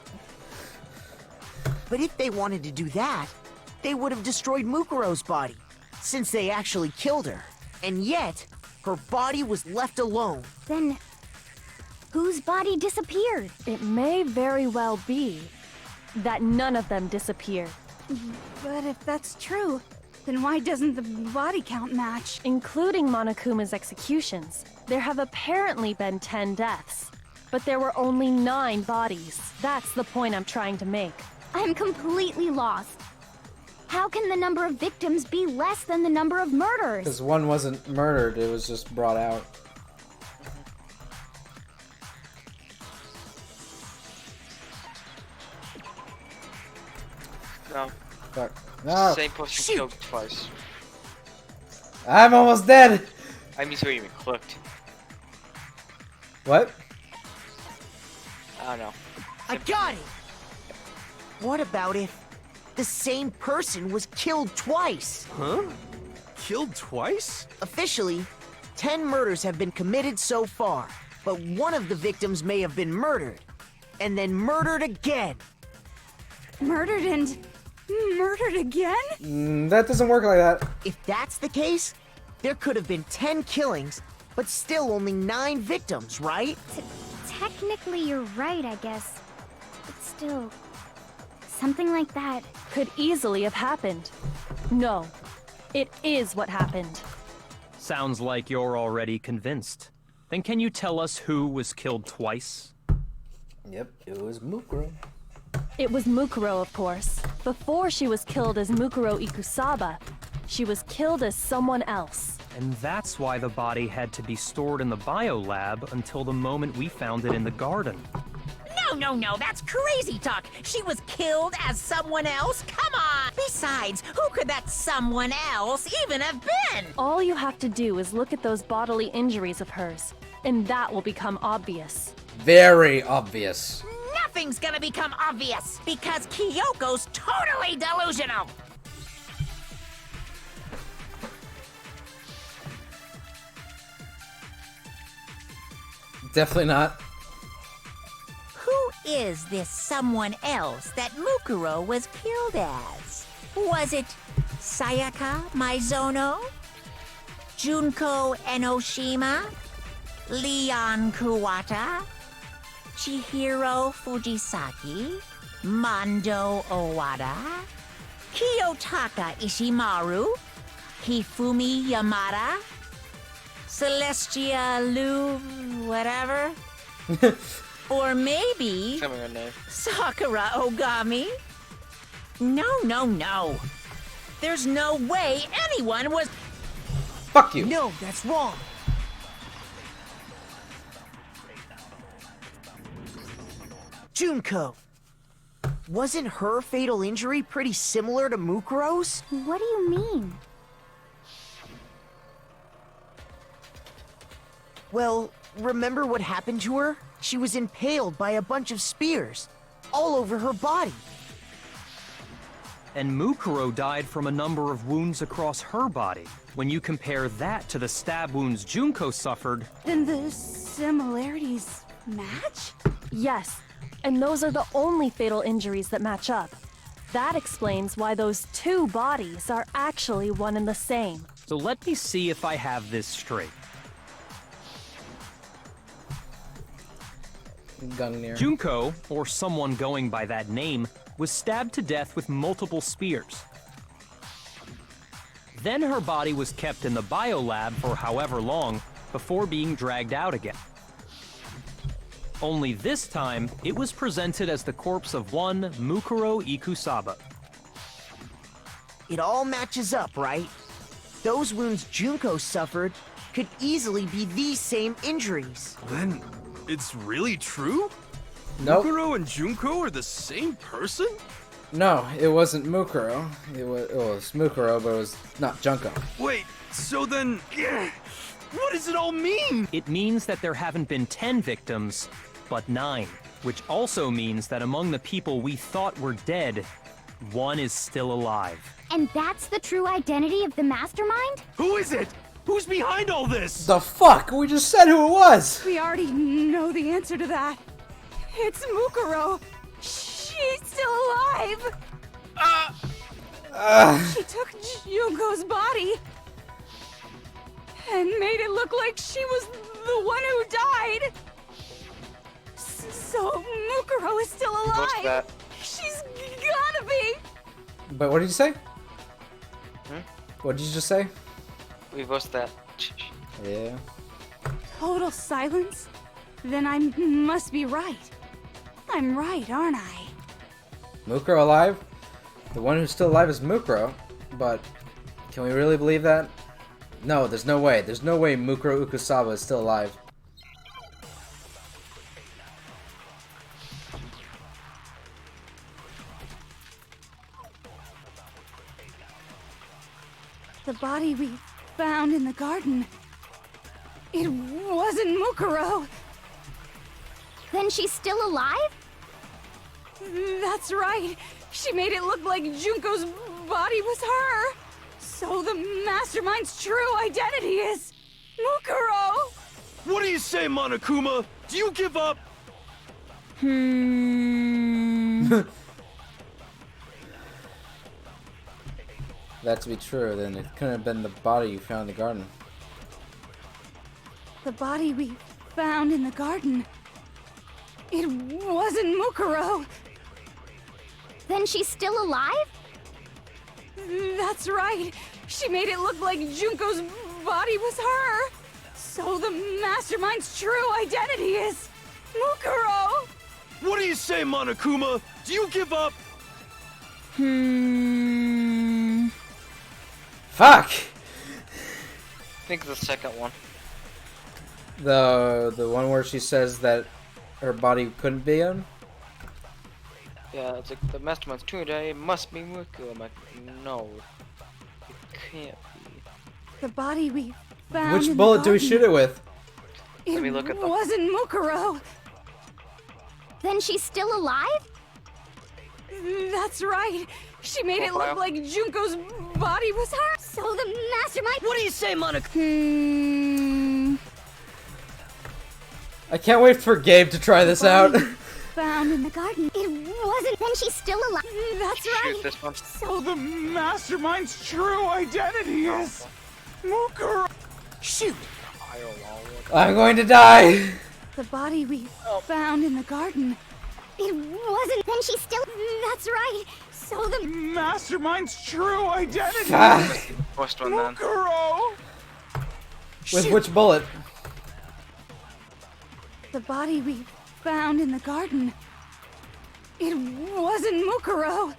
But if they wanted to do that, they would have destroyed Mukuro's body, since they actually killed her. And yet, her body was left alone. Then, whose body disappeared? It may very well be that none of them disappeared, But if that's true, then why doesn't the body count match? including Monokuma's executions. There have apparently been 10 deaths, but there were only 9 bodies. That's the point I'm trying to make. I'm completely lost. How can the number of victims be less than the number of murders? Because one wasn't murdered, it was just brought out. no. Fuck. No. Same person killed twice. I'm almost dead. I mean, so even clicked. What? I don't know. I got it! What about if the same person was killed twice? Huh? Killed twice? Officially, 10 murders have been committed so far, but one of the victims may have been murdered, and then murdered again. Murdered and murdered again? That doesn't work like that. If that's the case, there could have been 10 killings, but still only 9 victims, right? Technically, you're right, I guess. But still, something like that. Could easily have happened. No, it is what happened. Sounds like you're already convinced. Then can you tell us who was killed twice? Yep, it was Mukuro. It was Mukuro, of course. Before she was killed as Mukuro Ikusaba, she was killed as someone else. And that's why the body had to be stored in the biolab until the moment we found it in the garden. No, that's crazy talk. She was killed as someone else? Come on! Besides, who could that someone else even have been? All you have to do is look at those bodily injuries of hers, and that will become obvious. Very obvious. Nothing's gonna become obvious because Kyoko's totally delusional. Definitely not. Who is this someone else that Mukuro was killed as? Was it Sayaka Maizono? Junko Enoshima? Leon Kuwata? Chihiro Fujisaki? Mondo Owada? Kiyotaka Ishimaru? Hifumi Yamada? Celestia Lu... whatever? Or maybe... Tell me her name. Sakura Ogami? No. There's no way anyone was... Fuck you. No, that's wrong. Junko. Wasn't her fatal injury pretty similar to Mukuro's? What do you mean? Well, remember what happened to her? She was impaled by a bunch of spears, all over her body. And Mukuro died from a number of wounds across her body. When you compare that to the stab wounds Junko suffered... Then the similarities match? Yes, and those are the only fatal injuries that match up. That explains why those 2 bodies are actually one and the same. So let me see if I have this straight. Gungnir. Junko, or someone going by that name, was stabbed to death with multiple spears. Then her body was kept in the biolab for however long before being dragged out again. Only this time, it was presented as the corpse of one Mukuro Ikusaba. It all matches up, right? Those wounds Junko suffered could easily be these same injuries. Then, it's really true? Nope. Mukuro and Junko are the same person? No, it wasn't Mukuro. It was Mukuro, but it was not Junko. Wait, so then... What does it all mean? It means that there haven't been 10 victims, but 9. Which also means that among the people we thought were dead, one is still alive. And that's the true identity of the mastermind? Who is it? Who's behind all this? The fuck? We just said who it was! We already know the answer to that. It's Mukuro. She's still alive. She took Junko's body and made it look like she was the one who died. So Mukuro is still What's alive. that? She's gotta be. But what did you say? What did you just say? We was that. Yeah. Total silence? Then I must be right. I'm right, aren't I? Mukuro alive? The one who's still alive is Mukuro, but can we really believe that? No, there's no way. There's no way Mukuro Ikusaba is still alive. The body we found in the garden. It wasn't Mukuro. Then she's still alive? That's right. She made it look like Junko's body was her. So the mastermind's true identity is Mukuro. What do you say, Monokuma? Do you give up? That to be true, then it couldn't have been the body you found in the garden. The body we found in the garden. It wasn't Mukuro. Then she's still alive? That's right. She made it look like Junko's body was her. So the mastermind's true identity is Mukuro. What do you say, Monokuma? Do you give up? Fuck! I think the second one. The one where she says that her body couldn't be him? Yeah, it's like the mastermind's true identity must be Mukuro. I'm like, no, it can't be. The body we found Which in bullet the do we garden. shoot it with? It Let me look at them. wasn't Mukuro. Then she's still alive? That's right. She made it look Profile. like Junko's body was her. So the mastermind. What do you say, Monica? I can't wait for Gabe to try this out. Found in the garden. It wasn't. Then she's still alive. That's Shoot right. this one. So the mastermind's true identity is Mukuro. Shoot! I'm going to die! The body we found in the garden. It wasn't. Then she's still. That's right. So the mastermind's true identity Fuck! First one then. Mukuro. With which bullet? The body we found in the garden. It wasn't Mukuro.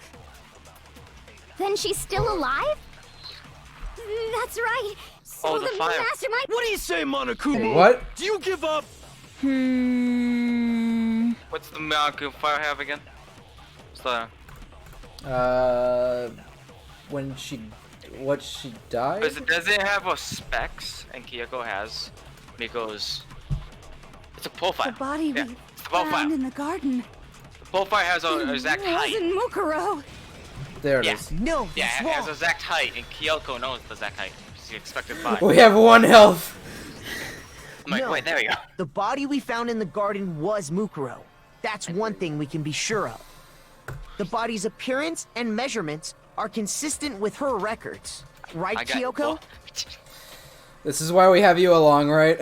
Then she's still alive? That's right. So Oh, the fire. mastermind. What do you say, Monokuma? What? Do you give up? What's the Mukuro fire have again? What's the... When she... What, she died? Does it have a specs? And Kyoko has. Miko's... It's a profile. The body Yeah, we it's the profile. found in the garden. The profile has a It exact height. wasn't Mukuro. There it Yeah. is. No, Yeah, he's it has wrong. a exact height, and Kyoko knows the exact height. She expected 5. We have 1 health! I'm like, No. wait, there we go. The body we found in the garden was Mukuro. That's one thing we can be sure of. The body's appearance and measurements are consistent with her records. Right, I got Kyoko? This is why we have you along, right?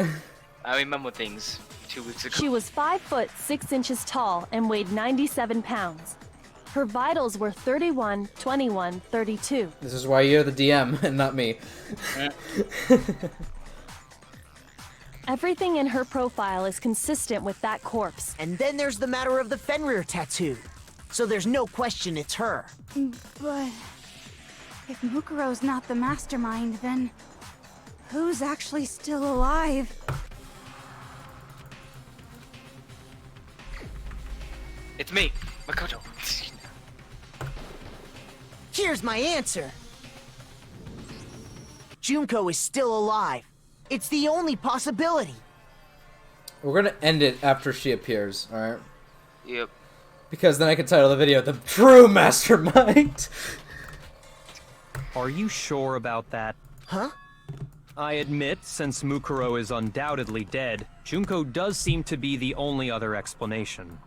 I remember things. 2 weeks ago. She was 5 foot 6 inches tall and weighed 97 pounds. Her vitals were 31, 21, 32. This is why you're the DM and not me. Everything in her profile is consistent with that corpse. And then there's the matter of the Fenrir tattoo. So there's no question it's her. But if Mukuro's not the mastermind, then who's actually still alive? It's me, Makoto. Here's my answer. Junko is still alive. It's the only possibility. We're gonna end it after she appears, alright? Yep. Because then I can title the video, The True Mastermind. Are you sure about that? Huh? I admit, since Mukuro is undoubtedly dead, Junko does seem to be the only other explanation.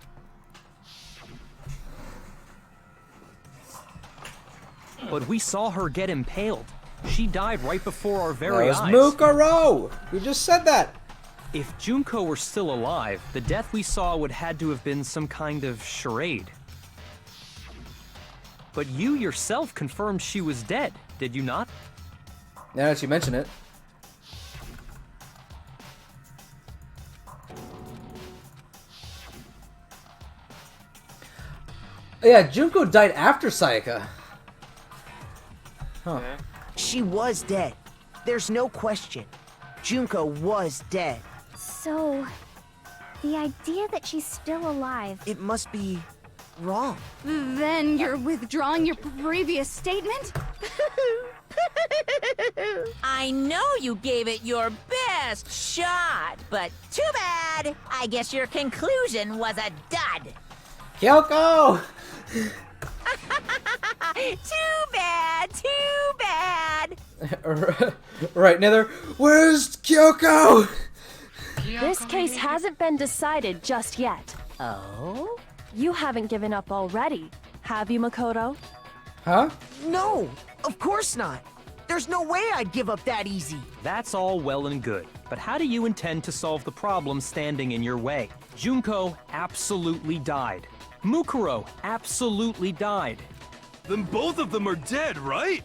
But we saw her get impaled. She died right before our very eyes. That was Mukuro! We just said that! If Junko were still alive, the death we saw would had to have been some kind of charade. But you yourself confirmed she was dead, did you not? Now that you mention it. Yeah, Junko died after Sayaka. Huh. Yeah. She was dead. There's no question. Junko was dead. So, the idea that she's still alive. It must be wrong. Then you're withdrawing your previous statement? I know you gave it your best shot, but too bad. I guess your conclusion was a dud. Kyoko! Too bad, too bad. Right, Nither. Where's Kyoko? This case hasn't been decided just yet. Oh? You haven't given up already, have you, Makoto? Huh? No, of course not. There's no way I'd give up that easy. That's all well and good, but how do you intend to solve the problem standing in your way? Junko absolutely died. Mukuro absolutely died. Then both of them are dead, right?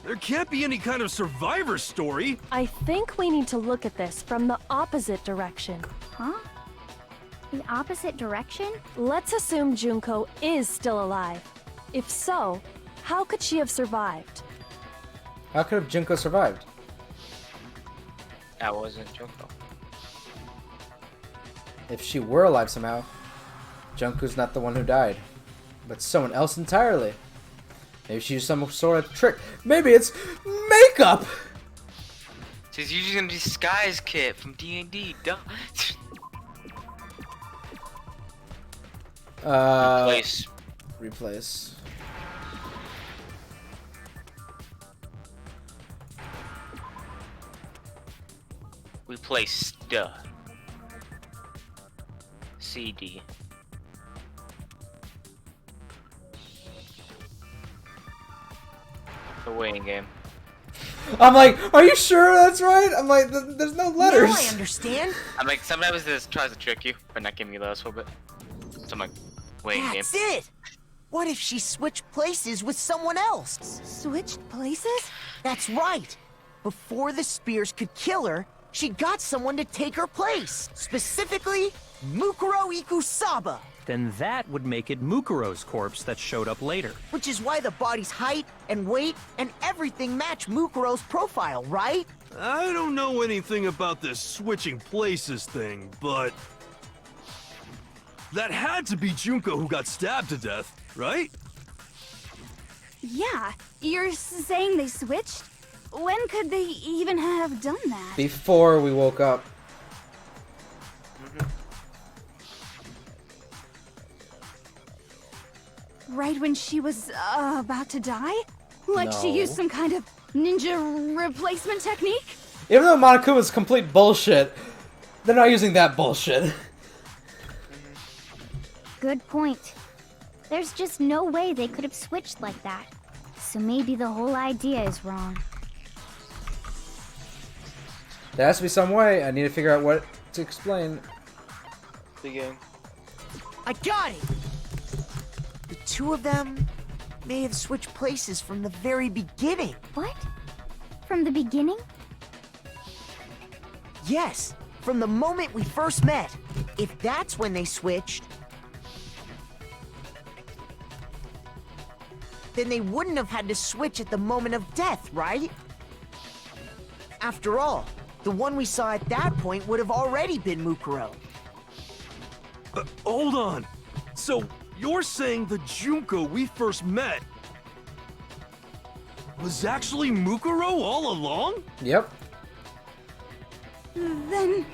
There can't be any kind of survivor story. I think we need to look at this from the opposite direction. Huh? The opposite direction? Let's assume Junko is still alive. If so, how could she have survived? How could have Junko survived? That wasn't Junko. If she were alive somehow, Junko's not the one who died, but someone else entirely. Maybe she used some sort of trick. Maybe it's makeup! She's using a disguise kit from D&D. Duh. Replace. Replace. Replace the CD. The waiting game. I'm like, are you sure that's right? I'm like, there's no letters. Now I understand. I'm like, sometimes this tries to trick you, but not giving you the last little bit. So I'm like, waiting game. That's it. What if she switched places with someone else? Switched places? That's right. Before the spears could kill her, she got someone to take her place. Specifically, Mukuro Ikusaba. Then that would make it Mukuro's corpse that showed up later. Which is why the body's height and weight and everything match Mukuro's profile, right? I don't know anything about this switching places thing, but that had to be Junko who got stabbed to death, right? Yeah, you're saying they switched? When could they even have done that? Before we woke up. Right when she was about to die? Like she No. used some kind of ninja replacement technique? Even though Monokuma's complete bullshit, they're not using that bullshit. Good point. There's just no way they could have switched like that. So maybe the whole idea is wrong. There has to be some way. I need to figure out what to explain. beginning. I got it! The two of them may have switched places from the very beginning. What? From the beginning? Yes, from the moment we first met. If that's when they switched, then they wouldn't have had to switch at the moment of death, right? After all, the one we saw at that point would have already been Mukuro. Hold on. So, you're saying the Junko we first met was actually Mukuro all along? Yep. Then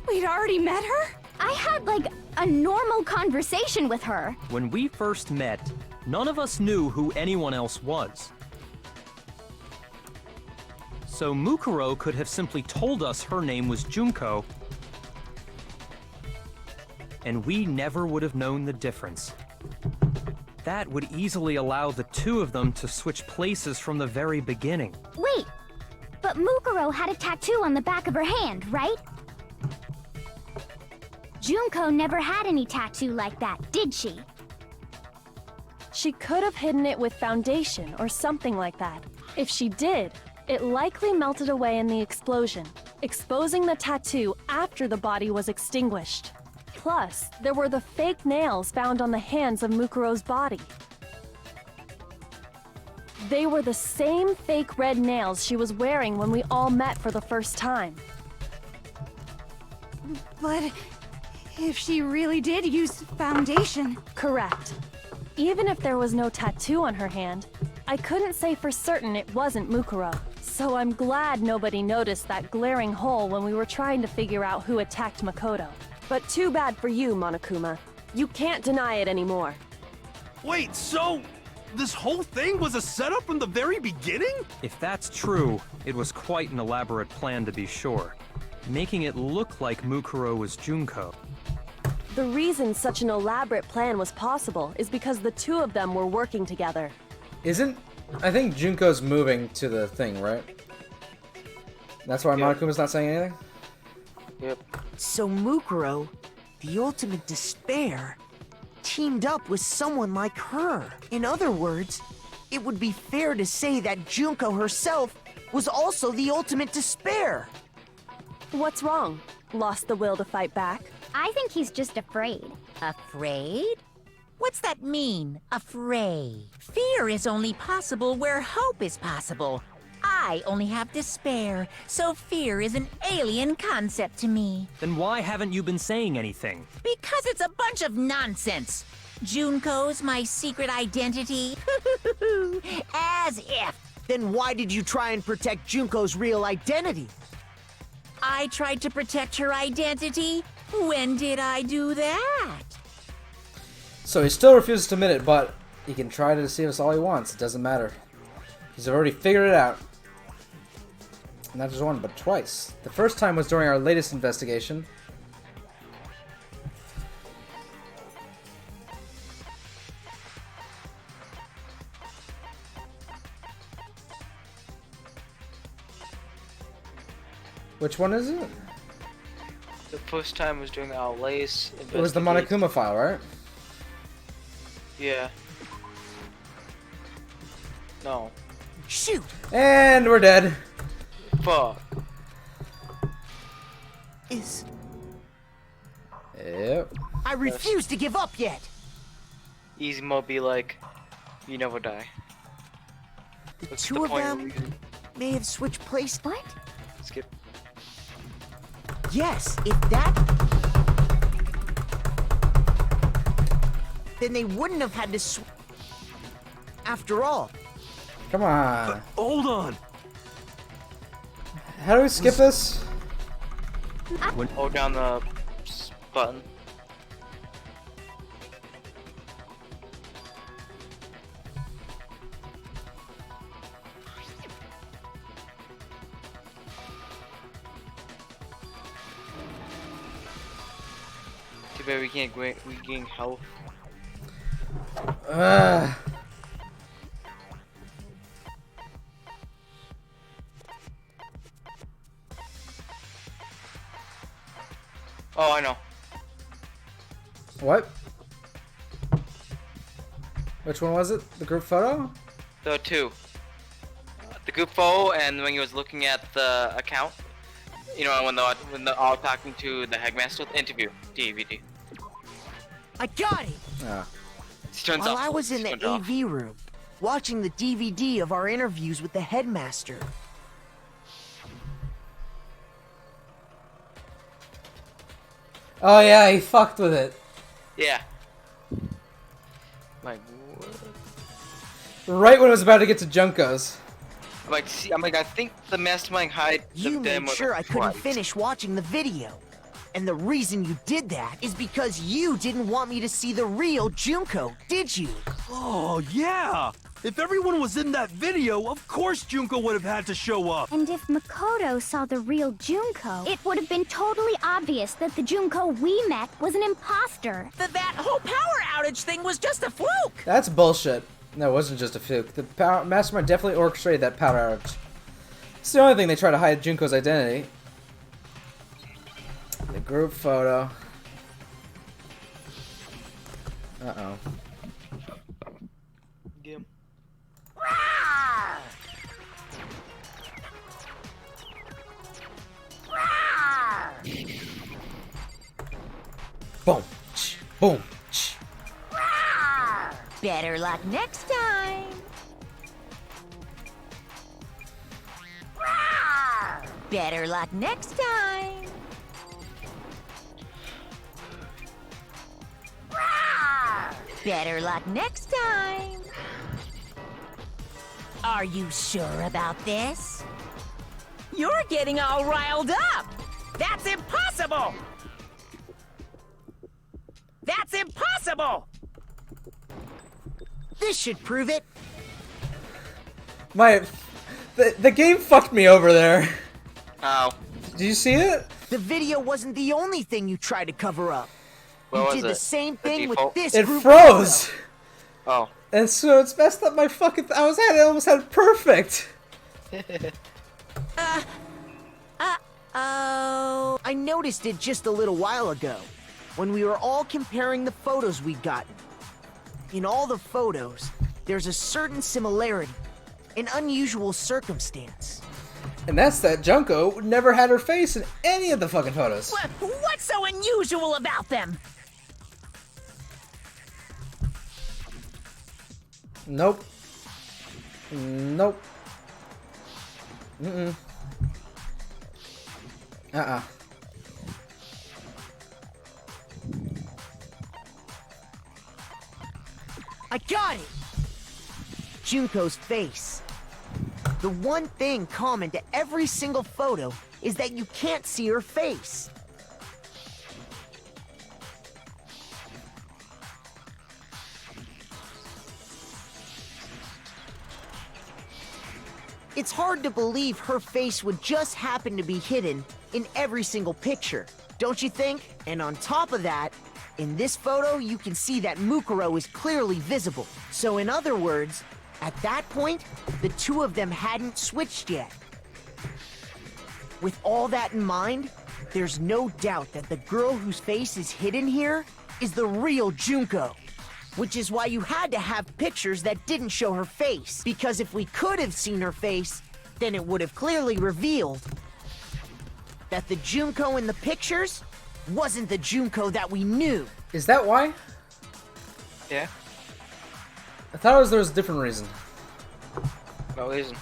we'd already met her? I had, like, a normal conversation with her. When we first met, none of us knew who anyone else was. So Mukuro could have simply told us her name was Junko, and we never would have known the difference. That would easily allow the two of them to switch places from the very beginning. Wait, but Mukuro had a tattoo on the back of her hand, right? Junko never had any tattoo like that, did she? She could have hidden it with foundation or something like that. If she did, it likely melted away in the explosion, exposing the tattoo after the body was extinguished. Plus, there were the fake nails found on the hands of Mukuro's body. They were the same fake red nails she was wearing when we all met for the first time. But if she really did use foundation... Correct. Even if there was no tattoo on her hand, I couldn't say for certain it wasn't Mukuro. So I'm glad nobody noticed that glaring hole when we were trying to figure out who attacked Makoto. But too bad for you, Monokuma. You can't deny it anymore. Wait, so this whole thing was a setup from the very beginning? If that's true, it was quite an elaborate plan to be sure, making it look like Mukuro was Junko. The reason such an elaborate plan was possible is because the two of them were working together. I think Junko's moving to the thing, right? That's why Yep. Monokuma's not saying anything? Yep. So Mukuro, the ultimate despair, teamed up with someone like her. In other words, it would be fair to say that Junko herself was also the ultimate despair. What's wrong? Lost the will to fight back? I think he's just afraid. Afraid? What's that mean, afraid? Fear is only possible where hope is possible. I only have despair, so fear is an alien concept to me. Then why haven't you been saying anything? Because it's a bunch of nonsense. Junko's my secret identity? As if. Then why did you try and protect Junko's real identity? I tried to protect her identity? When did I do that? So he still refuses to admit it, but he can try to deceive us all he wants. It doesn't matter. He's already figured it out. Not just one, but twice. The first time was during our latest investigation. Which one is it? The first time was during our latest investigation. It was the Monokuma file, right? Yeah. No. Shoot! And we're dead. Fuck. Yep. I refuse to give up yet. Easy mode be like, you never die. The What's two the of point them may have switched places. What? Skip. Yes, if that... Then they wouldn't have had to After all. Come on. Hold on. How do we skip this? Hold down the button. Too bad we can't regain health. Oh, I know. What? Which one was it? The group photo? The two. The group photo, and when he was looking at the account, you know, when they're all talking to the headmaster, interview DVD. I got it! Ah. While I was in the AV room, watching the DVD of our interviews with the headmaster. Oh yeah, he fucked with it. Yeah. Like, what? Right when it was about to get to Junko's. I'm like, see, I think the mastermind hide You the made sure I couldn't right. finish watching the video. And the reason you did that is because you didn't want me to see the real Junko, did you? Oh, yeah! If everyone was in that video, of course Junko would have had to show up. And if Makoto saw the real Junko, it would have been totally obvious that the Junko we met was an imposter. That whole power outage thing was just a fluke. That's bullshit. No, it wasn't just a fluke. The mastermind definitely orchestrated that power outage. It's the only thing they try to hide Junko's identity. The group photo. Uh-oh. Yeah. Boom. Boom. Better luck next time. Better luck next time. Better luck next time. Are you sure about this? You're getting all riled up. That's impossible. That's impossible. This should prove it. The game fucked me over there. Oh. Did you see it? The video wasn't the only thing you tried to cover up. What You did was the it? same The thing with default? this It group froze. photo. Oh. And so it's messed up my fucking. I almost had it perfect. Oh. I noticed it just a little while ago, when we were all comparing the photos we'd gotten. In all the photos, there's a certain similarity, an unusual circumstance. And that's that Junko never had her face in any of the fucking photos. What's so unusual about them? Nope. Nope. Mm-mm. Uh-uh. I got it! Junko's face. The one thing common to every single photo is that you can't see her face. It's hard to believe her face would just happen to be hidden in every single picture, don't you think? And on top of that, in this photo, you can see that Mukuro is clearly visible. So in other words, at that point, the two of them hadn't switched yet. With all that in mind, there's no doubt that the girl whose face is hidden here is the real Junko. Which is why you had to have pictures that didn't show her face. Because if we could have seen her face, then it would have clearly revealed that the Junko in the pictures wasn't the Junko that we knew. Is that why? Yeah. I thought there was a different reason. No reason.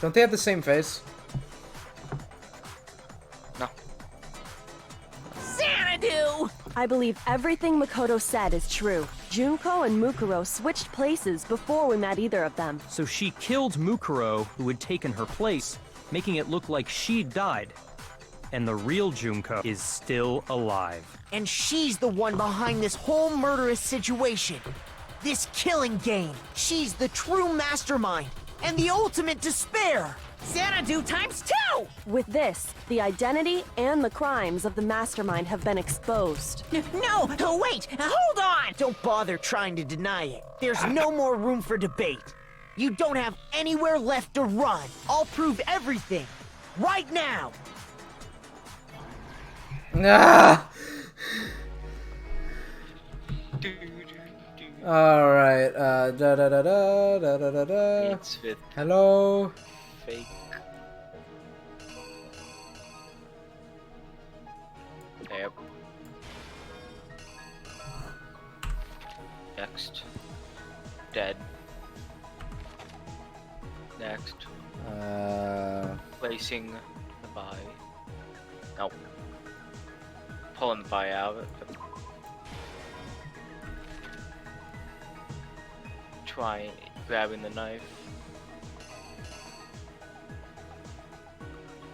Don't they have the same face? No. Xanadu! I believe everything Makoto said is true. Junko and Mukuro switched places before we met either of them. So she killed Mukuro, who had taken her place, making it look like she'd died. And the real Junko is still alive. And she's the one behind this whole murderous situation. This killing game. She's the true mastermind and the ultimate despair. Xanadu times 2! With this, the identity and the crimes of the mastermind have been exposed. No, wait, hold on! Don't bother trying to deny it. There's no more room for debate. You don't have anywhere left to run. I'll prove everything. Right now. Ah! Alright, da da da da da da da da. It's with Hello? fake. Yep. Next. Dead. Next. Placing the buy. Nope. Pulling the buy out of it. Trying grabbing the knife.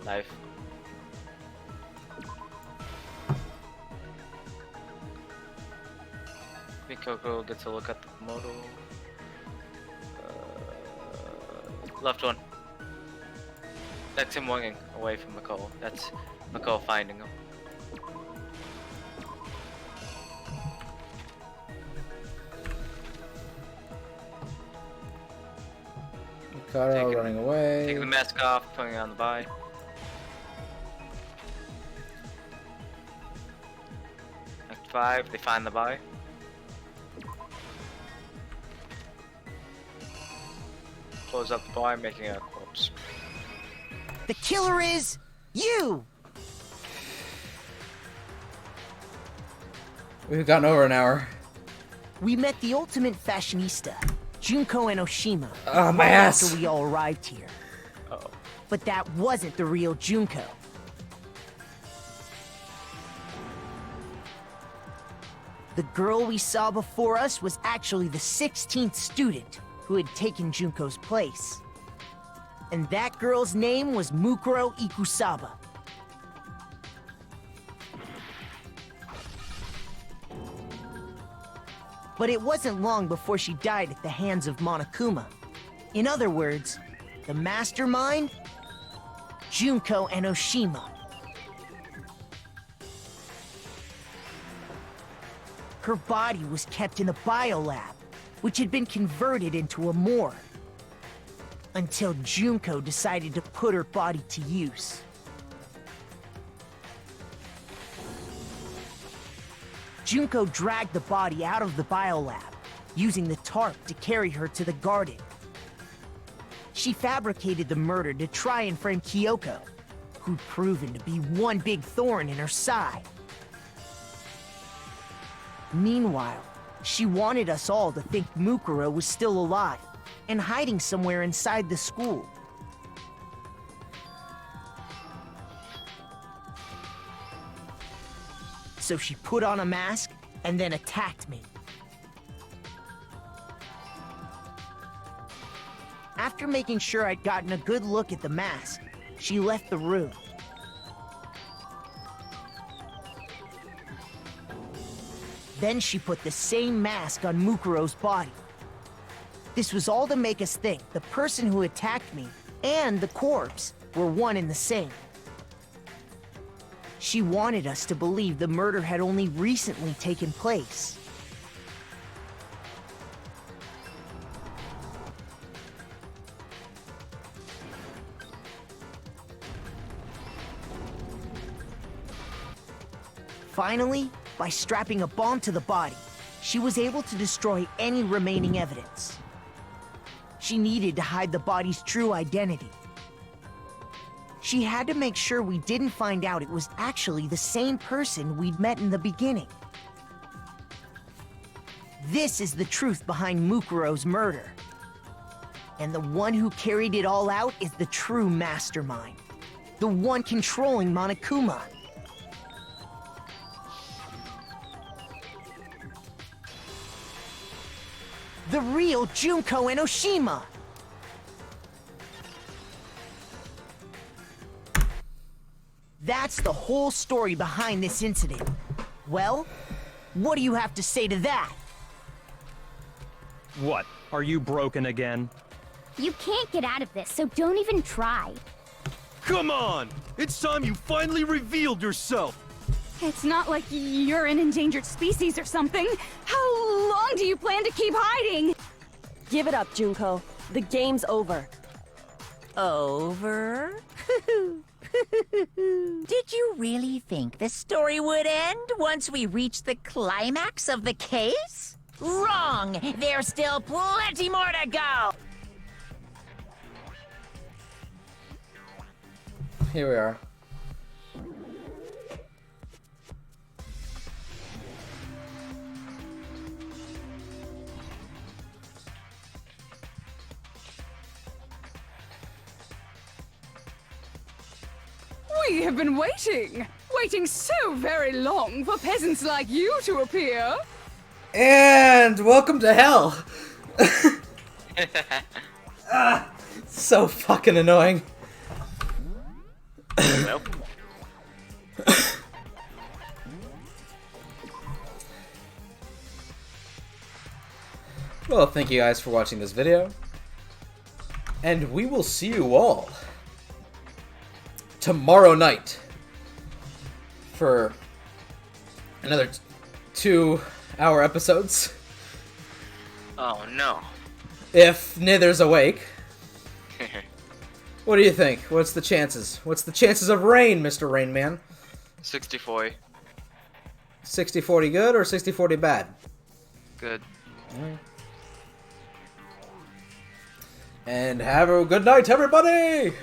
Knife. Coco gets a look at the Komodo. Left one. That's him winging away from McCall. That's McCall finding him. Mikado running away. Taking the mask off, putting it on the buy. Act 5, they find the buy. Close up the buy, making a corpse. The killer is you! We've gotten over an hour. We met the ultimate fashionista, Junko and Oshima. Oh, my ass! After we all arrived here. Uh-oh. But that wasn't the real Junko. The girl we saw before us was actually the 16th student who had taken Junko's place. And that girl's name was Mukuro Ikusaba. But it wasn't long before she died at the hands of Monokuma. In other words, the mastermind, Junko and Oshima. Her body was kept in a biolab, which had been converted into a morgue. Until Junko decided to put her body to use. Junko dragged the body out of the biolab, using the tarp to carry her to the garden. She fabricated the murder to try and frame Kyoko, who'd proven to be one big thorn in her side. Meanwhile, she wanted us all to think Mukuro was still alive and hiding somewhere inside the school. So she put on a mask and then attacked me. After making sure I'd gotten a good look at the mask, she left the room. Then she put the same mask on Mukuro's body. This was all to make us think the person who attacked me and the corpse were one and the same. She wanted us to believe the murder had only recently taken place. Finally, by strapping a bomb to the body, she was able to destroy any remaining evidence. She needed to hide the body's true identity. She had to make sure we didn't find out it was actually the same person we'd met in the beginning. This is the truth behind Mukuro's murder. And the one who carried it all out is the true mastermind. The one controlling Monokuma. The real Junko and Oshima! That's the whole story behind this incident. Well, what do you have to say to that? What? Are you broken again? You can't get out of this, so don't even try. Come on! It's time you finally revealed yourself! It's not like you're an endangered species or something. How long do you plan to keep hiding? Give it up, Junko. The game's over. Over? Did Did you really think the story would end once we reached the climax of the case? Wrong! There's still plenty more to go! Here we are. We have been waiting so very long for peasants like you to appear. And welcome to hell. So fucking annoying. Well. Well, thank you guys for watching this video. And we will see you all tomorrow night for another 2-hour episodes. Oh no. If Nither's awake. What do you think? What's the chances? What's the chances of rain, Mr. Rain Man? 60-40. 60-40 good or 60-40 bad? Good. Alright. And have a good night, everybody!